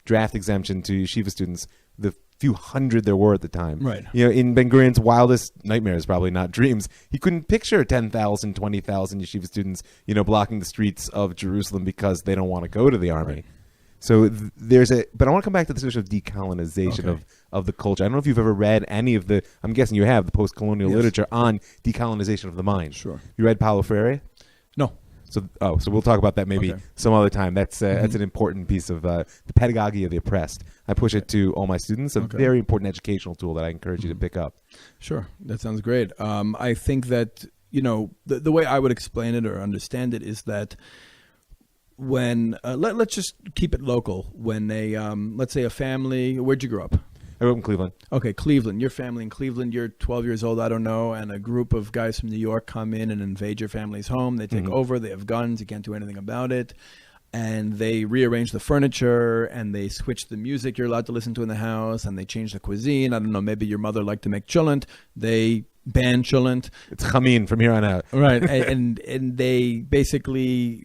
S1: draft exemption to yeshiva students, the few hundred there were at the time.
S2: Right.
S1: In Ben Gurion's wildest nightmares, probably not dreams, he couldn't picture 10,000, 20,000 yeshiva students, blocking the streets of Jerusalem because they don't want to go to the army. Right. So but I want to come back to this issue of decolonization of the culture. I don't know if you've ever read any of I'm guessing you have, the post-colonial literature on decolonization of the mind.
S2: Sure.
S1: You read Paulo Freire?
S2: No.
S1: So we'll talk about that maybe some other time. That's an important piece of the pedagogy of the oppressed. I push it to all my students. A very important educational tool that I encourage you to pick up.
S2: Sure, that sounds great. I think that the way I would explain it or understand it is that when let's just keep it local. When let's say a family, where'd you grow up?
S1: I grew up in Cleveland.
S2: Okay, Cleveland. Your family in Cleveland, you're 12 years old, I don't know, and a group of guys from New York come in and invade your family's home. They take over. They have guns. You can't do anything about it. And they rearrange the furniture, and they switch the music you're allowed to listen to in the house, and they change the cuisine. I don't know, maybe your mother liked to make cholent. They ban cholent.
S1: It's chamin from here on out.
S2: Right. and they basically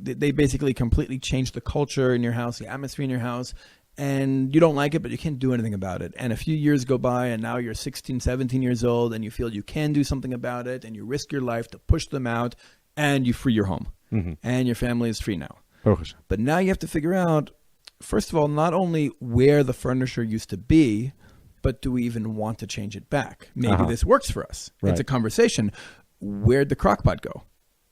S2: completely change the culture in your house, the atmosphere in your house. And you don't like it, but you can't do anything about it. And a few years go by, and now you're 16, 17 years old, and you feel you can do something about it, and you risk your life to push them out, and you free your home. And your family is free now. But now you have to figure out, first of all, not only where the furniture used to be, but do we even want to change it back? Maybe this works for us.
S1: Right.
S2: It's a conversation. Where'd the crockpot go?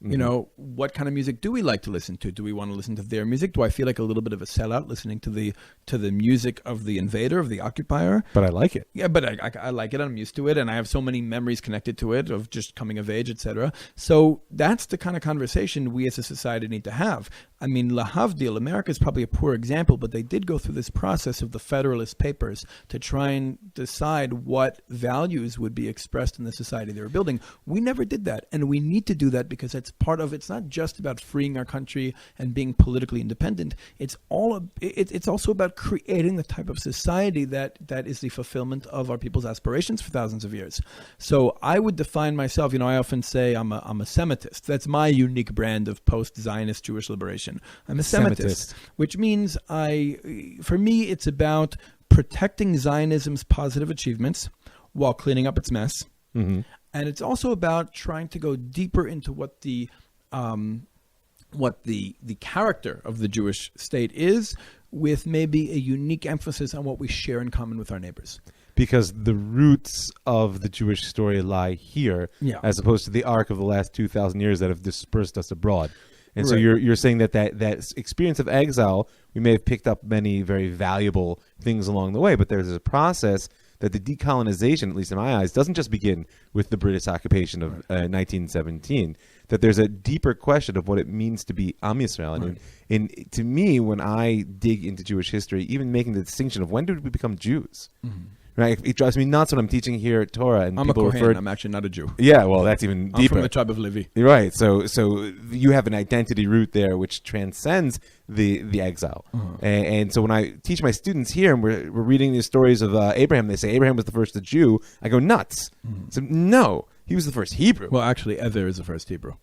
S2: You know, what kind of music do we like to listen to? Do we want to listen to their music? Do I feel like a little bit of a sellout listening to the music of the invader, of the occupier?
S1: But I like it.
S2: Yeah, but I like it. I'm used to it, and I have so many memories connected to it of just coming of age, etc. So that's the kind of conversation we as a society need to have. I mean, lahavdil, America is probably a poor example, but they did go through this process of the Federalist Papers to try and decide what values would be expressed in the society they were building. We never did that, and we need to do that because it's part of, it's not just about freeing our country and being politically independent. It's also about creating the type of society that is the fulfillment of our people's aspirations for thousands of years. So I would define myself, you know, I often say I'm a Semitist. That's my unique brand of post-Zionist Jewish liberation. I'm a Semitist, which means for me, it's about protecting Zionism's positive achievements while cleaning up its mess. And it's also about trying to go deeper into what the character of the Jewish state is, with maybe a unique emphasis on what we share in common with our neighbors.
S1: Because the roots of the Jewish story lie here, as opposed to the arc of the last 2,000 years that have dispersed us abroad. And so you're saying that experience of exile, we may have picked up many very valuable things along the way, but there's a process that the decolonization, at least in my eyes, doesn't just begin with the British occupation of 1917, that there's a deeper question of what it means to be Am Yisrael. And to me, when I dig into Jewish history, even making the distinction of when did we become Jews? Right, it drives me nuts when I'm teaching here at Torah, and
S2: I'm
S1: people
S2: a Kohen. I'm actually not a Jew.
S1: Yeah, well, that's even deeper.
S2: I'm from the tribe of Lehi.
S1: You're right. So you have an identity root there which transcends the exile. And so when I teach my students here, and we're reading these stories of Abraham, they say Abraham was the first Jew. I go nuts. So no, he was the first Hebrew.
S2: Well, actually, Ether is the first Hebrew.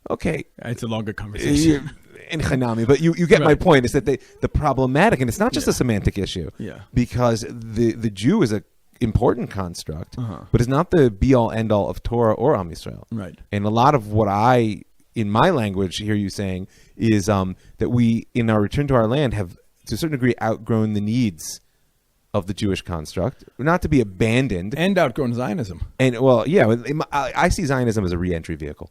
S1: Okay,
S2: it's a longer conversation.
S1: In Hanami, but you get my point. Is that the problematic, and it's not just a semantic issue. Because the Jew is a important construct, but it's not the be all end all of Torah or Am Yisrael.
S2: Right.
S1: And a lot of what I, in my language, hear you saying is that we, in our return to our land, have to a certain degree outgrown the needs of the Jewish construct, not to be abandoned,
S2: and outgrown Zionism.
S1: And well, yeah, I see Zionism as a re-entry vehicle.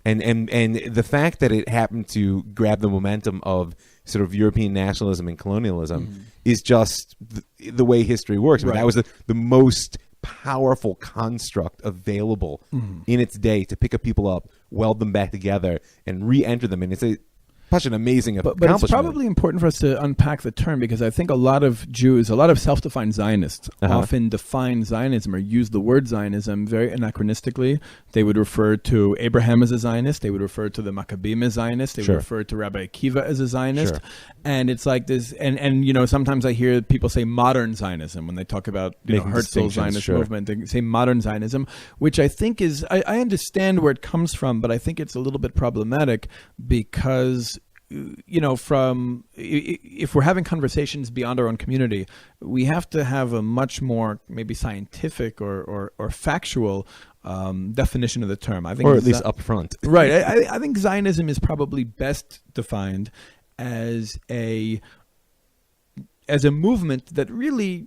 S1: And the fact that it happened to grab the momentum of sort of European nationalism and colonialism is just the way history works. I mean, that was the most powerful construct available in its day to pick up people up, weld them back together, and re-enter them. And it's such an amazing accomplishment.
S2: But it's probably important for us to unpack the term, because I think a lot of Jews, a lot of self-defined Zionists often define Zionism or use the word Zionism very anachronistically. They would refer to Abraham as a Zionist. They would refer to the Maccabees as Zionists. They would refer to Rabbi Akiva as a Zionist. And it's like this, and you know, sometimes I hear people say modern Zionism when they talk about Herzl's Zionist movement. They say modern Zionism, which I think is, I understand where it comes from, but I think it's a little bit problematic because, you know, if we're having conversations beyond our own community, we have to have a much more maybe scientific or factual definition of the term. I think,
S1: or at least upfront.
S2: Right. I think Zionism is probably best defined as a movement that really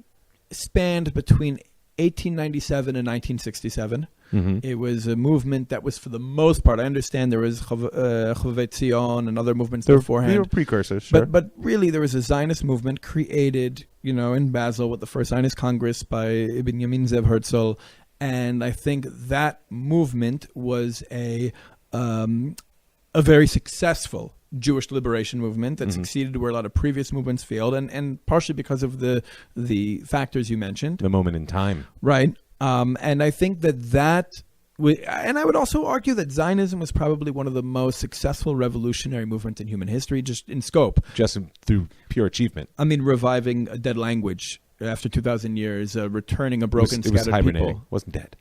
S2: spanned between 1897 and 1967. It was a movement that was, for the most part, I understand there was Chovevei Tzion and other movements beforehand.
S1: They were precursors,
S2: But really, there was a Zionist movement created, you know, in Basel with the first Zionist Congress by Benjamin Zev Herzl. And I think that movement was a very successful Jewish liberation movement that succeeded where a lot of previous movements failed, and partially because of the factors you mentioned.
S1: The moment in time.
S2: Right. And I think and I would also argue that Zionism was probably one of the most successful revolutionary movements in human history, just in scope.
S1: Just through pure achievement.
S2: I mean, reviving a dead language after 2,000 years, returning a broken, scattered people. It was hibernating.
S1: It wasn't dead.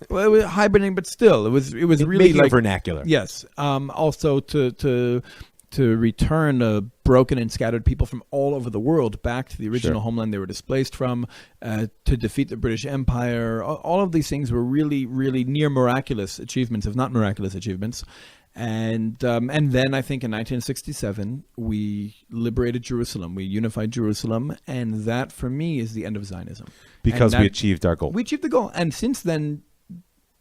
S2: Well, it was hibernating, but still, it was really
S1: making
S2: like
S1: it vernacular.
S2: Yes. Also to return broken and scattered people from all over the world back to the original homeland they were displaced from, to defeat the British Empire. All of these things were really, really near miraculous achievements, if not miraculous achievements. And then I think in 1967 we liberated Jerusalem, we unified Jerusalem, and that for me is the end of Zionism.
S1: Because we achieved our goal.
S2: We achieved the goal, and since then,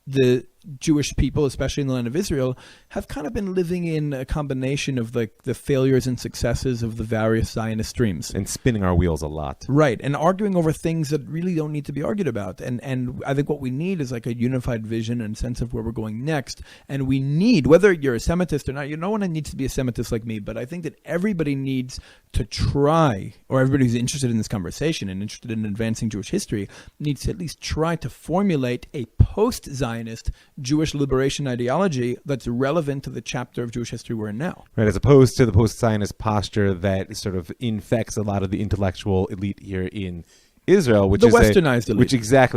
S2: the Jewish people, especially in the land of Israel, have kind of been living in a combination of the failures and successes of the various Zionist streams.
S1: And spinning our wheels a lot.
S2: Right, and arguing over things that really don't need to be argued about. And I think what we need is like a unified vision and sense of where we're going next. And we need, whether you're a Semitist or not, no one needs to be a Semitist like me, but I think that everybody needs to try, or everybody who's interested in this conversation and interested in advancing Jewish history, needs to at least try to formulate a post-Zionist Jewish liberation ideology that's relevant to the chapter of Jewish history we're in now.
S1: Right, as opposed to the post-Zionist posture that sort of infects a lot of the intellectual elite here in Israel, which
S2: the
S1: is
S2: westernized elite.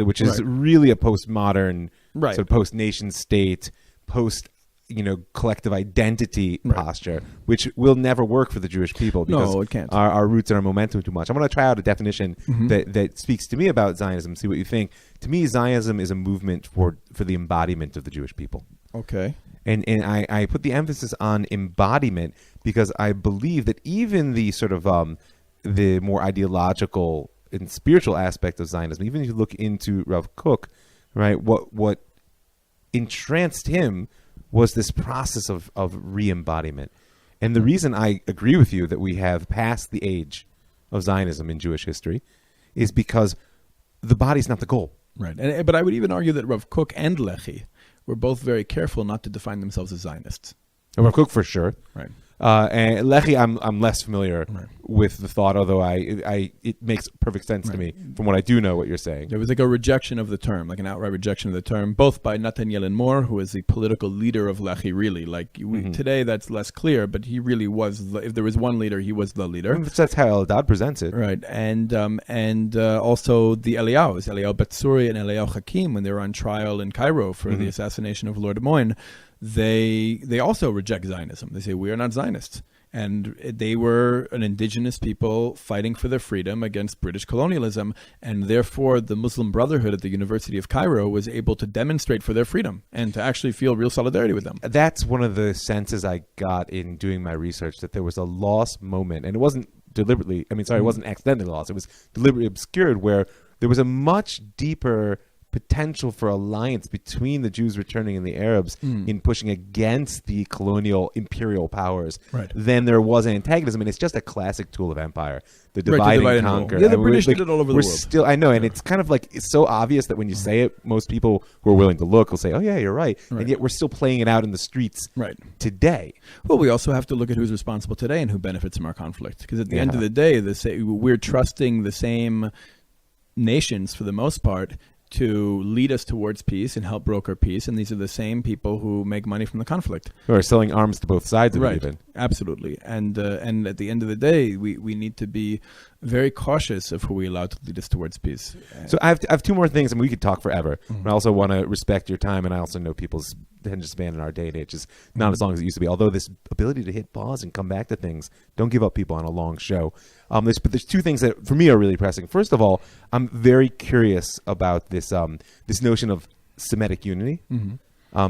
S1: Which is really a postmodern,
S2: right,
S1: sort of post-nation state, collective identity posture, which will never work for the Jewish people because
S2: it can't.
S1: Our roots and our momentum too much. I'm going to try out a definition that speaks to me about Zionism, see what you think. To me, Zionism is a movement for the embodiment of the Jewish people.
S2: Okay.
S1: And I put the emphasis on embodiment because I believe that even the sort of the more ideological and spiritual aspect of Zionism, even if you look into Rav Kook, right, what entranced him was this process of re-embodiment. And the reason I agree with you that we have passed the age of Zionism in Jewish history is because the body's not the goal.
S2: Right. But I would even argue that Rav Kook and Lehi were both very careful not to define themselves as Zionists.
S1: Rav Kook for sure.
S2: Right.
S1: And Lehi, I'm less familiar with the thought, although it makes perfect sense to me from what I do know what you're saying.
S2: There was like a rejection of the term, like an outright rejection of the term, both by Natan Yellen Moore, who is the political leader of Lehi, really. Like today, that's less clear, but he really was. If there was one leader, he was the leader.
S1: That's how Eldad presents it,
S2: right? And also the Eliyahu's, Eliyahu Batsuri and Eliyahu Hakim, when they were on trial in Cairo for the assassination of Lord Des Moines. They also reject Zionism. They say, we are not Zionists. And they were an indigenous people fighting for their freedom against British colonialism. And therefore, the Muslim Brotherhood at the University of Cairo was able to demonstrate for their freedom and to actually feel real solidarity with them.
S1: That's one of the senses I got in doing my research, that there was a lost moment. And it wasn't deliberately, it wasn't accidentally lost. It was deliberately obscured, where there was a much deeper potential for alliance between the Jews returning and the Arabs in pushing against the colonial imperial powers than there was antagonism. And it's just a classic tool of empire, the divide and conquer.
S2: Yeah, the British did it all over the world.
S1: Still, I know, and it's kind of like, it's so obvious that when you say it, most people who are willing to look will say, oh yeah, you're right. And yet we're still playing it out in the streets today.
S2: Well, we also have to look at who's responsible today and who benefits from our conflict. Because at the end of the day, we're trusting the same nations, for the most part, to lead us towards peace and help broker peace, and these are the same people who make money from the conflict.
S1: Who are selling arms to both sides of it even.
S2: Absolutely. And at the end of the day, we need to be very cautious of who we allow to lead us towards peace.
S1: So I have two more things, and we could talk forever. I also want to respect your time, and I also know people's attention span in our day and age is not as long as it used to be. Although this ability to hit pause and come back to things, don't give up people on a long show. But there's two things that for me are really pressing. First of all, I'm very curious about this notion of Semitic unity.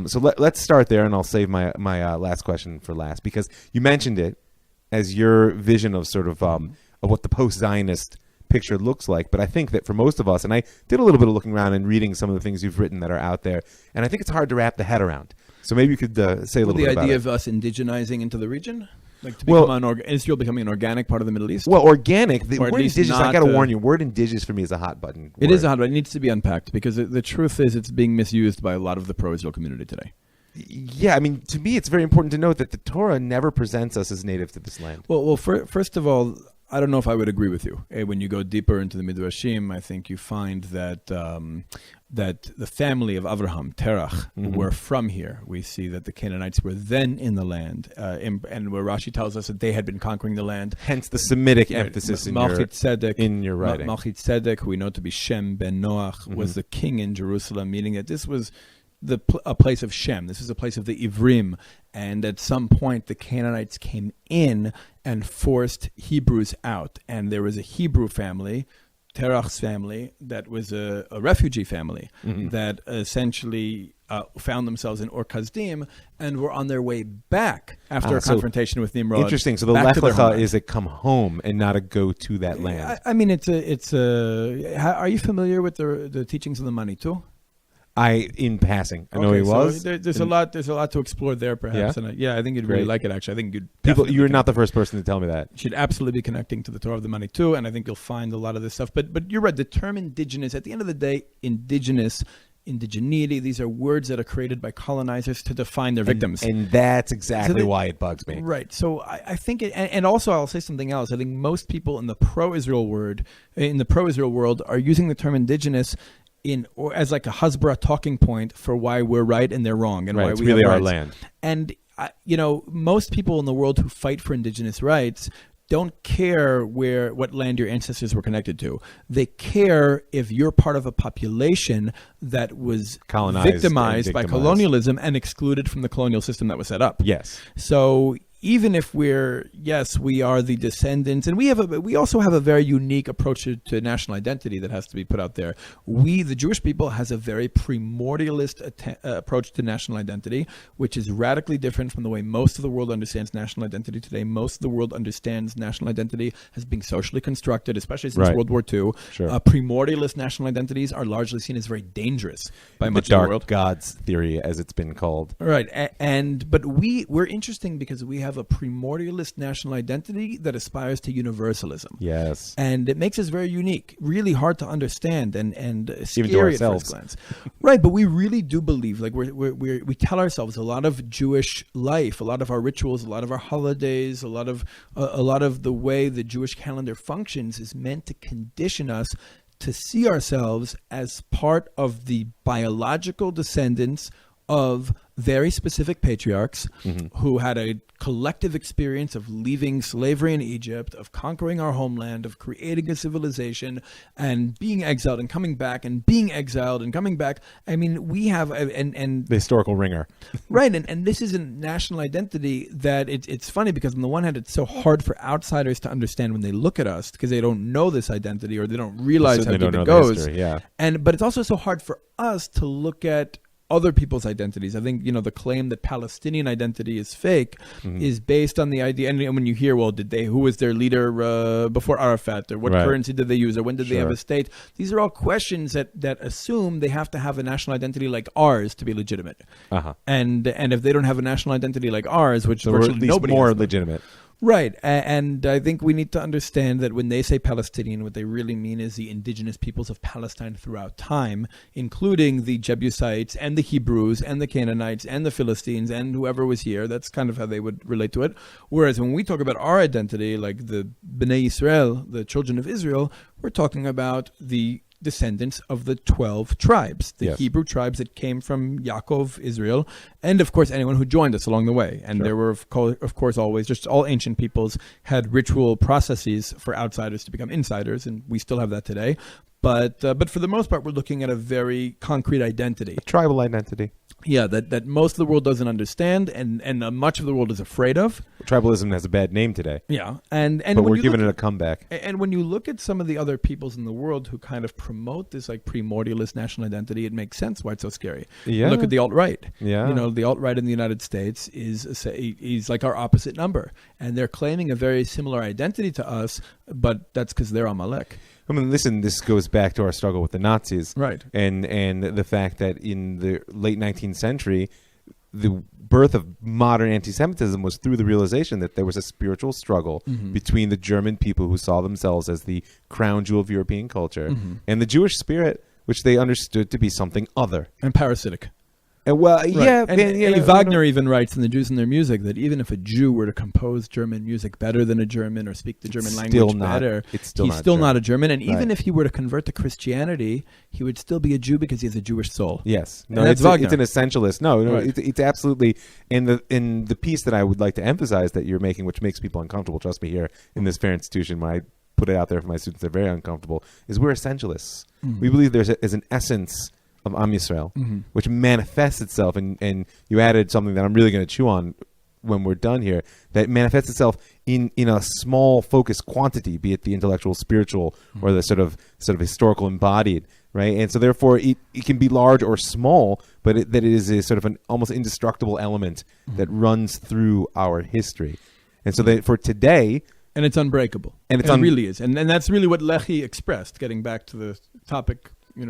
S1: So let's start there, and I'll save my last question for last, because you mentioned it as your vision of sort of what the post-Zionist picture looks like. But I think that for most of us, and I did a little bit of looking around and reading some of the things you've written that are out there, and I think it's hard to wrap the head around. So maybe you could say a little bit about it.
S2: The idea of us indigenizing into the region? Like to become Israel becoming an organic part of the Middle East?
S1: Well, organic. The word indigenous, I got to warn you, word indigenous for me is a hot button word.
S2: It is a hot button. It needs to be unpacked, because the truth is it's being misused by a lot of the pro-Israel community today.
S1: Yeah, I mean, to me, it's very important to note that the Torah never presents us as native to this land.
S2: Well, first of all, I don't know if I would agree with you. When you go deeper into the Midrashim, I think you find that that the family of Avraham, Terach, were from here. We see that the Canaanites were then in the land, and where Rashi tells us that they had been conquering the land.
S1: Hence the Semitic emphasis in your writing.
S2: Malchit Tzedek, who we know to be Shem ben Noach, was the king in Jerusalem, meaning that this was a place of Shem. This is a place of the Ivrim. And at some point, the Canaanites came in and forced Hebrews out. And there was a Hebrew family, Terach's family, that was a refugee family that essentially found themselves in Ur Kasdim and were on their way back after a confrontation with Nimrod.
S1: Interesting. So the Lech Lecha is a come home and not a go to that land.
S2: I mean, are you familiar with the teachings of the Manitou?
S1: In passing, I know he was.
S2: So there's a lot to explore there, perhaps. Yeah? And I think you'd really like it. Actually, I think
S1: you're not the first person to tell me that.
S2: You should absolutely be connecting to the Torah of the Manitou, and I think you'll find a lot of this stuff. But you're right. The term indigenous, at the end of the day, indigenous, indigeneity. These are words that are created by colonizers to define their victims,
S1: and that's exactly why it bugs me.
S2: Right. So I think and also I'll say something else. I think most people in the pro-Israel world are using the term indigenous or as like a Hasbara talking point for why we're right and they're wrong, and why
S1: it's
S2: we
S1: really
S2: have
S1: our
S2: rights.
S1: land.
S2: And most people in the world who fight for indigenous rights don't care what land your ancestors were connected to. They care if you're part of a population that was victimized by colonialism and excluded from the colonial system that was set up.
S1: Yes.
S2: So even if we are the descendants, and we also have a very unique approach to national identity that has to be put out there. The Jewish people, has a very primordialist approach to national identity, which is radically different from the way most of the world understands national identity today. Most of the world understands national identity as being socially constructed, especially since World War II.
S1: Sure.
S2: Primordialist national identities are largely seen as very dangerous by much of the world.
S1: The dark gods theory, as it's been called.
S2: Right, but we're interesting because we have a primordialist national identity that aspires to universalism.
S1: Yes.
S2: And it makes us very unique, really hard to understand and scary
S1: even to ourselves.
S2: At first glance. Right, but we really do believe, like we tell ourselves a lot of Jewish life, a lot of our rituals, a lot of our holidays, a lot of the way the Jewish calendar functions is meant to condition us to see ourselves as part of the biological descendants of very specific patriarchs who had a collective experience of leaving slavery in Egypt, of conquering our homeland, of creating a civilization, and being exiled and coming back, and being exiled and coming back. I mean, we have and
S1: the historical ringer,
S2: right? And this is a national identity that it's funny because on the one hand, it's so hard for outsiders to understand when they look at us because they don't know this identity or they don't realize how deep it goes. But it's also so hard for us to look at other people's identities. I think, the claim that Palestinian identity is fake is based on the idea, and when you hear, who was their leader before Arafat, or what currency did they use, or when did they have a state? These are all questions that assume they have to have a national identity like ours to be legitimate. And if they don't have a national identity like ours, which virtually nobody
S1: more
S2: has,
S1: legitimate.
S2: Right, and I think we need to understand that when they say Palestinian, what they really mean is the indigenous peoples of Palestine throughout time, including the Jebusites and the Hebrews and the Canaanites and the Philistines and whoever was here. That's kind of how they would relate to it. Whereas when we talk about our identity, like the Bnei Israel, the children of Israel, we're talking about the descendants of the 12 tribes, the Hebrew tribes that came from Yaakov, Israel, and of course anyone who joined us along the way. And there were, of course, always, just all ancient peoples had ritual processes for outsiders to become insiders, and we still have that today. But for the most part, we're looking at a very concrete identity.
S1: A tribal identity.
S2: Yeah, that most of the world doesn't understand, and much of the world is afraid of.
S1: Tribalism has a bad name today.
S2: Yeah, but
S1: we're giving it a comeback.
S2: And when you look at some of the other peoples in the world who kind of promote this like primordialist national identity, it makes sense why it's so scary.
S1: Yeah.
S2: Look at the alt-right.
S1: Yeah.
S2: The alt-right in the United States is like our opposite number, and they're claiming a very similar identity to us, but that's because they're Amalek.
S1: I mean, listen, this goes back to our struggle with the Nazis.
S2: Right.
S1: And the fact that in the late 19th century, the birth of modern anti-Semitism was through the realization that there was a spiritual struggle between the German people who saw themselves as the crown jewel of European culture and the Jewish spirit, which they understood to be something other.
S2: And parasitic.
S1: And
S2: Wagner even writes in The Jews and Their Music that even if a Jew were to compose German music better than a German or speak the German language better, he's still not a German. And even if he were to convert to Christianity, he would still be a Jew because he has a Jewish soul.
S1: Yes.
S2: No, it's Wagner.
S1: It's an essentialist. No,
S2: Right.
S1: it's absolutely in the piece that I would like to emphasize that you're making, which makes people uncomfortable. Trust me, here in this fair institution, when I put it out there for my students, they're very uncomfortable. Is we're essentialists. We believe there's an essence of Am Yisrael, which manifests itself, and you added something that I'm really going to chew on when we're done here, that manifests itself in a small focused quantity, be it the intellectual, spiritual, or the sort of historical embodied, right? And so therefore it can be large or small, but that it is a sort of an almost indestructible element that runs through our history. And so that for today...
S2: And it's unbreakable. And it really is. And that's really what Lehi expressed, getting back to the topic we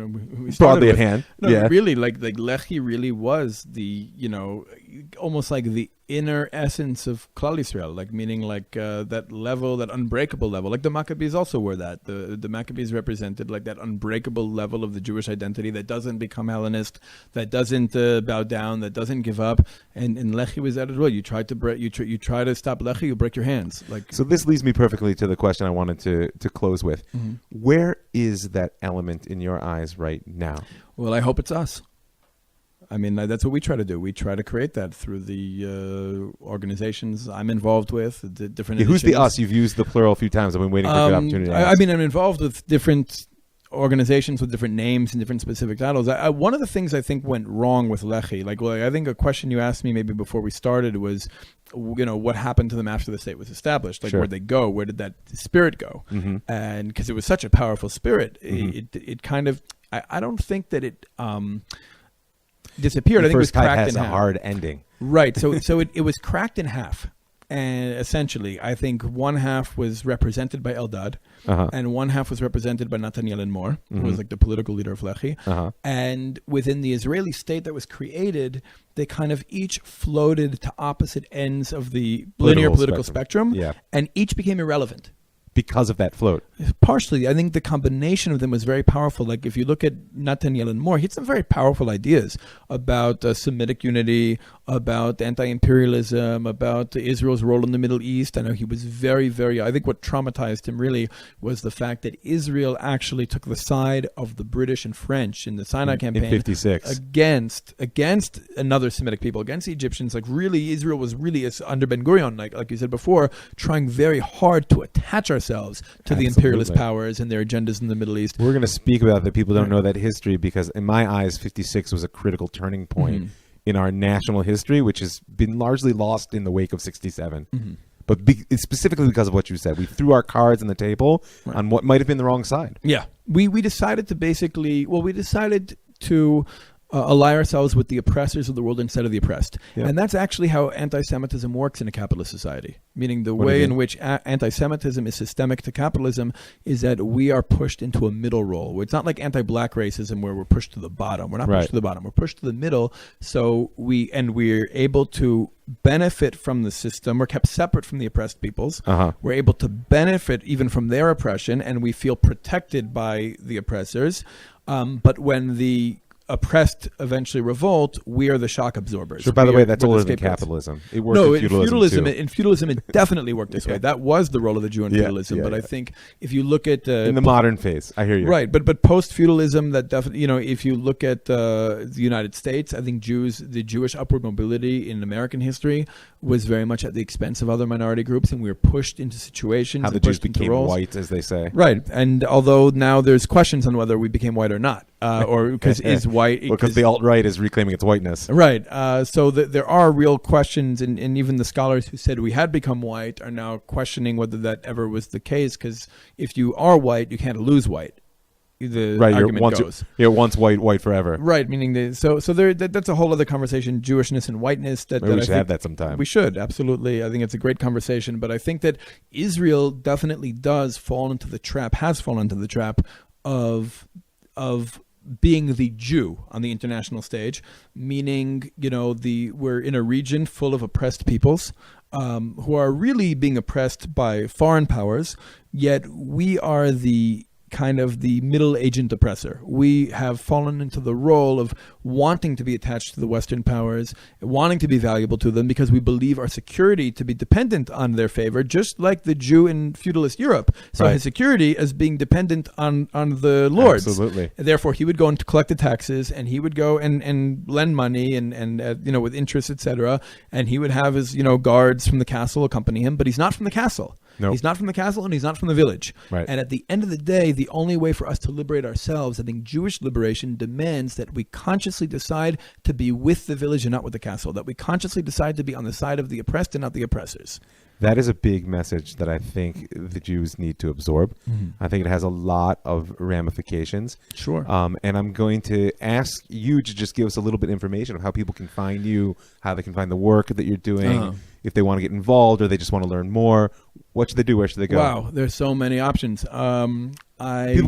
S1: broadly at hand.
S2: Really, like Lehi really was the, almost like the inner essence of Klal Yisrael, like meaning like that level, that unbreakable level. Like the Maccabees also were that. The Maccabees represented like that unbreakable level of the Jewish identity that doesn't become Hellenist, that doesn't bow down, that doesn't give up. And Lehi was that as well. You try to stop Lehi, you break your hands.
S1: So this leads me perfectly to the question I wanted to close with. Where is that element in your eyes right now?
S2: Well, I hope it's us. I mean, that's what we try to do. We try to create that through the organizations I'm involved with, the different
S1: who's the us? You've used the plural a few times. I've been waiting for a good opportunity to ask.
S2: I'm involved with different organizations with different names and different specific titles. One of the things I think went wrong with Lehi, I think a question you asked me maybe before we started was, what happened to them after the state was established? Where'd they go? Where did that spirit go? And because it was such a powerful spirit, it kind of, I don't think that it... disappeared. I think it was cracked in half.
S1: A hard ending,
S2: right? So it was cracked in half, and essentially, I think one half was represented by Eldad, and one half was represented by Nathaniel and Mor, who was like the political leader of Lehi. And within the Israeli state that was created, they kind of each floated to opposite ends of the linear political spectrum, and each became irrelevant.
S1: Because of that float?
S2: Partially. I think the combination of them was very powerful. Like if you look at Nathaniel and Mor, he had some very powerful ideas about Semitic unity, about anti-imperialism, about Israel's role in the Middle East. I know he was very, very... I think what traumatized him really was the fact that Israel actually took the side of the British and French in the Sinai campaign.
S1: In 56.
S2: Against another Semitic people, against the Egyptians. Like really, Israel was really, under Ben-Gurion, like you said before, trying very hard to attach ourselves to the imperialist powers and their agendas in the Middle East.
S1: We're going to speak about that. People don't know that history because in my eyes, 56 was a critical turning point in our national history, which has been largely lost in the wake of 67. But specifically because of what you said. We threw our cards on the table on what might have been the wrong side.
S2: Yeah. We decided to ally ourselves with the oppressors of the world instead of the oppressed. Yep. And that's actually how anti-Semitism works in a capitalist society. Meaning the way in which anti-Semitism is systemic to capitalism is that we are pushed into a middle role. It's not like anti-black racism where we're pushed to the bottom. We're not pushed to the bottom. We're pushed to the middle. So we're able to benefit from the system. We're kept separate from the oppressed peoples. We're able to benefit even from their oppression, and we feel protected by the oppressors. But when the oppressed eventually revolt, we are the shock absorbers.
S1: So by the way, that's older than capitalism. It worked in feudalism too.
S2: In feudalism, it definitely worked this way. That was the role of the Jew in feudalism. But I think if you look at
S1: in the modern phase, I hear you.
S2: Right, but post-feudalism, that definitely, if you look at the United States, I think the Jewish upward mobility in American history was very much at the expense of other minority groups, and we were pushed into situations.
S1: How the Jews became white, as they say.
S2: Right, and although now there's questions on whether we became white or not, or because is white.
S1: Because the alt-right is reclaiming its whiteness.
S2: Right. So there are real questions, and even the scholars who said we had become white are now questioning whether that ever was the case, because if you are white, you can't lose white. The argument goes.
S1: You're once white forever.
S2: Right, meaning that's a whole other conversation, Jewishness and whiteness.
S1: Maybe we should have that sometime.
S2: We should, absolutely. I think it's a great conversation, but I think that Israel definitely has fallen into the trap of being the Jew on the international stage, meaning, we're in a region full of oppressed peoples who are really being oppressed by foreign powers, yet we are the kind of the middle agent oppressor. We have fallen into the role of wanting to be attached to the Western powers, wanting to be valuable to them because we believe our security to be dependent on their favor, just like the Jew in feudalist Europe saw his security as being dependent on the lords.
S1: Absolutely.
S2: Therefore, he would go and collect the taxes, and he would go and lend money and with interest, etc. And he would have his guards from the castle accompany him, but he's not from the castle.
S1: Nope.
S2: He's not from the castle and he's not from the village.
S1: Right.
S2: And at the end of the day, the only way for us to liberate ourselves, I think Jewish liberation demands that we consciously decide to be with the village and not with the castle, that we consciously decide to be on the side of the oppressed and not the oppressors.
S1: That is a big message that I think the Jews need to absorb.
S2: Mm-hmm.
S1: I think it has a lot of ramifications.
S2: Sure.
S1: And I'm going to ask you to just give us a little bit of information of how people can find you, how they can find the work that you're doing, if they want to get involved or they just want to learn more. What should they do? Where should they go?
S2: Wow, there's so many options.
S1: People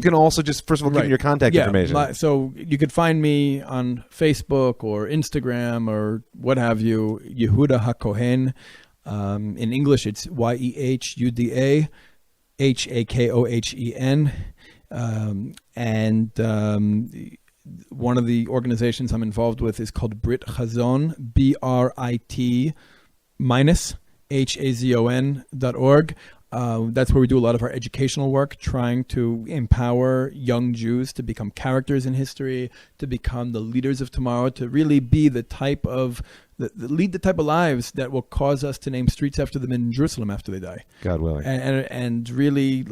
S1: can also just, first of all, give me your contact information.
S2: So you could find me on Facebook or Instagram or what have you, Yehudah Hakohen. In English, it's Yehudah Hakohen. One of the organizations I'm involved with is called Brit Chazon, BRIT-HAZON.org. That's where we do a lot of our educational work, trying to empower young Jews to become characters in history, to become the leaders of tomorrow, to really be the type of lead the type of lives that will cause us to name streets after them in Jerusalem after they die.
S1: God willing.
S2: And really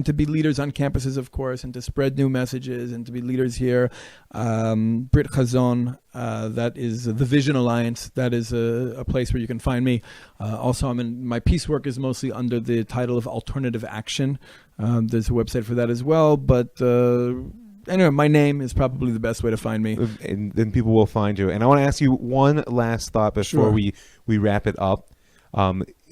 S2: to be leaders on campuses, of course, and to spread new messages and to be leaders here. Brit Chazon, that is the Vision Alliance. That is a place where you can find me. Also, my peace work is mostly under the title of Alternative Action. There's a website for that as well, but anyway, my name is probably the best way to find me.
S1: And then people will find you. And I want to ask you one last thought before we wrap it up.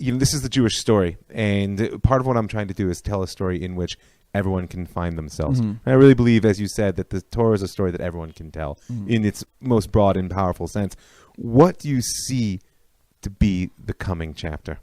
S1: This is the Jewish story, and part of what I'm trying to do is tell a story in which everyone can find themselves.
S2: Mm-hmm.
S1: And I really believe, as you said, that the Torah is a story that everyone can tell in its most broad and powerful sense. What do you see to be the coming chapter?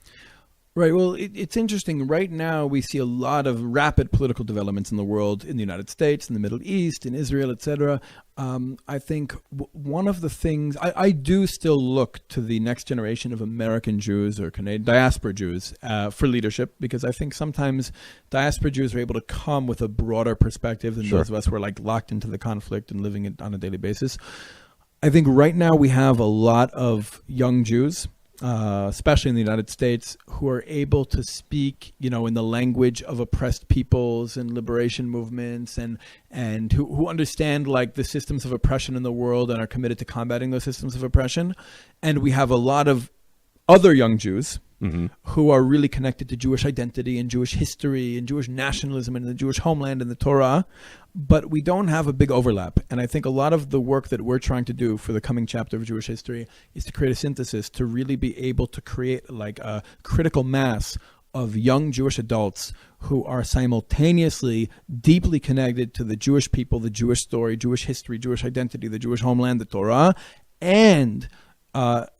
S2: Right. Well, it's interesting. Right now, we see a lot of rapid political developments in the world, in the United States, in the Middle East, in Israel, etc. I think one of the things I do still look to the next generation of American Jews or Canadian diaspora Jews for leadership, because I think sometimes diaspora Jews are able to come with a broader perspective than those of us who are locked into the conflict and living it on a daily basis. I think right now we have a lot of young Jews, especially in the United States, who are able to speak, in the language of oppressed peoples and liberation movements, and who understand the systems of oppression in the world and are committed to combating those systems of oppression. And we have a lot of other young Jews who are really connected to Jewish identity and Jewish history and Jewish nationalism and the Jewish homeland and the Torah, but we don't have a big overlap. And I think a lot of the work that we're trying to do for the coming chapter of Jewish history is to create a synthesis to really be able to create a critical mass of young Jewish adults who are simultaneously deeply connected to the Jewish people, the Jewish story, Jewish history, Jewish identity, the Jewish homeland, the Torah, and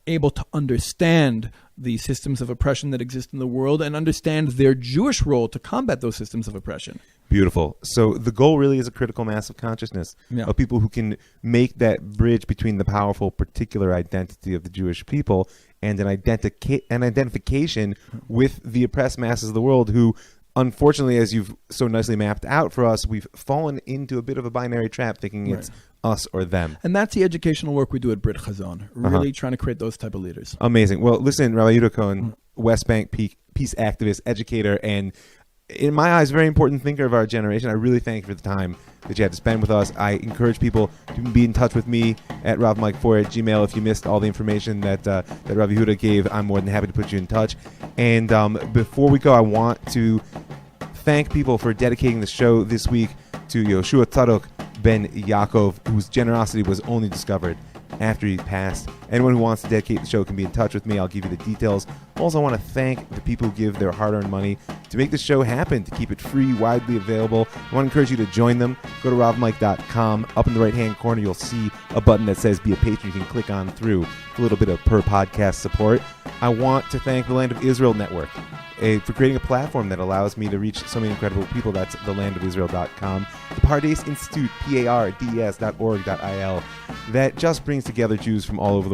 S2: able to understand the systems of oppression that exist in the world and understand their Jewish role to combat those systems of oppression.
S1: Beautiful. So the goal really is a critical mass of consciousness of people who can make that bridge between the powerful particular identity of the Jewish people and an identification with the oppressed masses of the world who, unfortunately, as you've so nicely mapped out for us, we've fallen into a bit of a binary trap thinking it's us or them.
S2: And that's the educational work we do at Brit Chazon, really trying to create those type of leaders.
S1: Amazing. Well, listen, Rabbi Yehudah Hakohen, West Bank peace activist, educator, and in my eyes, very important thinker of our generation. I really thank you for the time that you had to spend with us. I encourage people to be in touch with me at ravmike4@gmail. If you missed all the information that Rabbi Yehudah gave, I'm more than happy to put you in touch. And before we go, I want to thank people for dedicating the show this week to Yoshua Tzadok Ben Yaakov, whose generosity was only discovered after he passed. Anyone who wants to dedicate the show can be in touch with me. I'll give you the details. Also, I want to thank the people who give their hard-earned money to to make the show happen, to keep it free, widely available. I want to encourage you to join them. Go to ravmike.com. Up in the right-hand corner, you'll see a button that says Be a Patron. You can click on through a little bit of per-podcast support. I want to thank the Land of Israel Network for creating a platform that allows me to reach so many incredible people. That's thelandofisrael.com. The Pardes Institute, PARDES.org.il, that just brings together Jews from all over the world.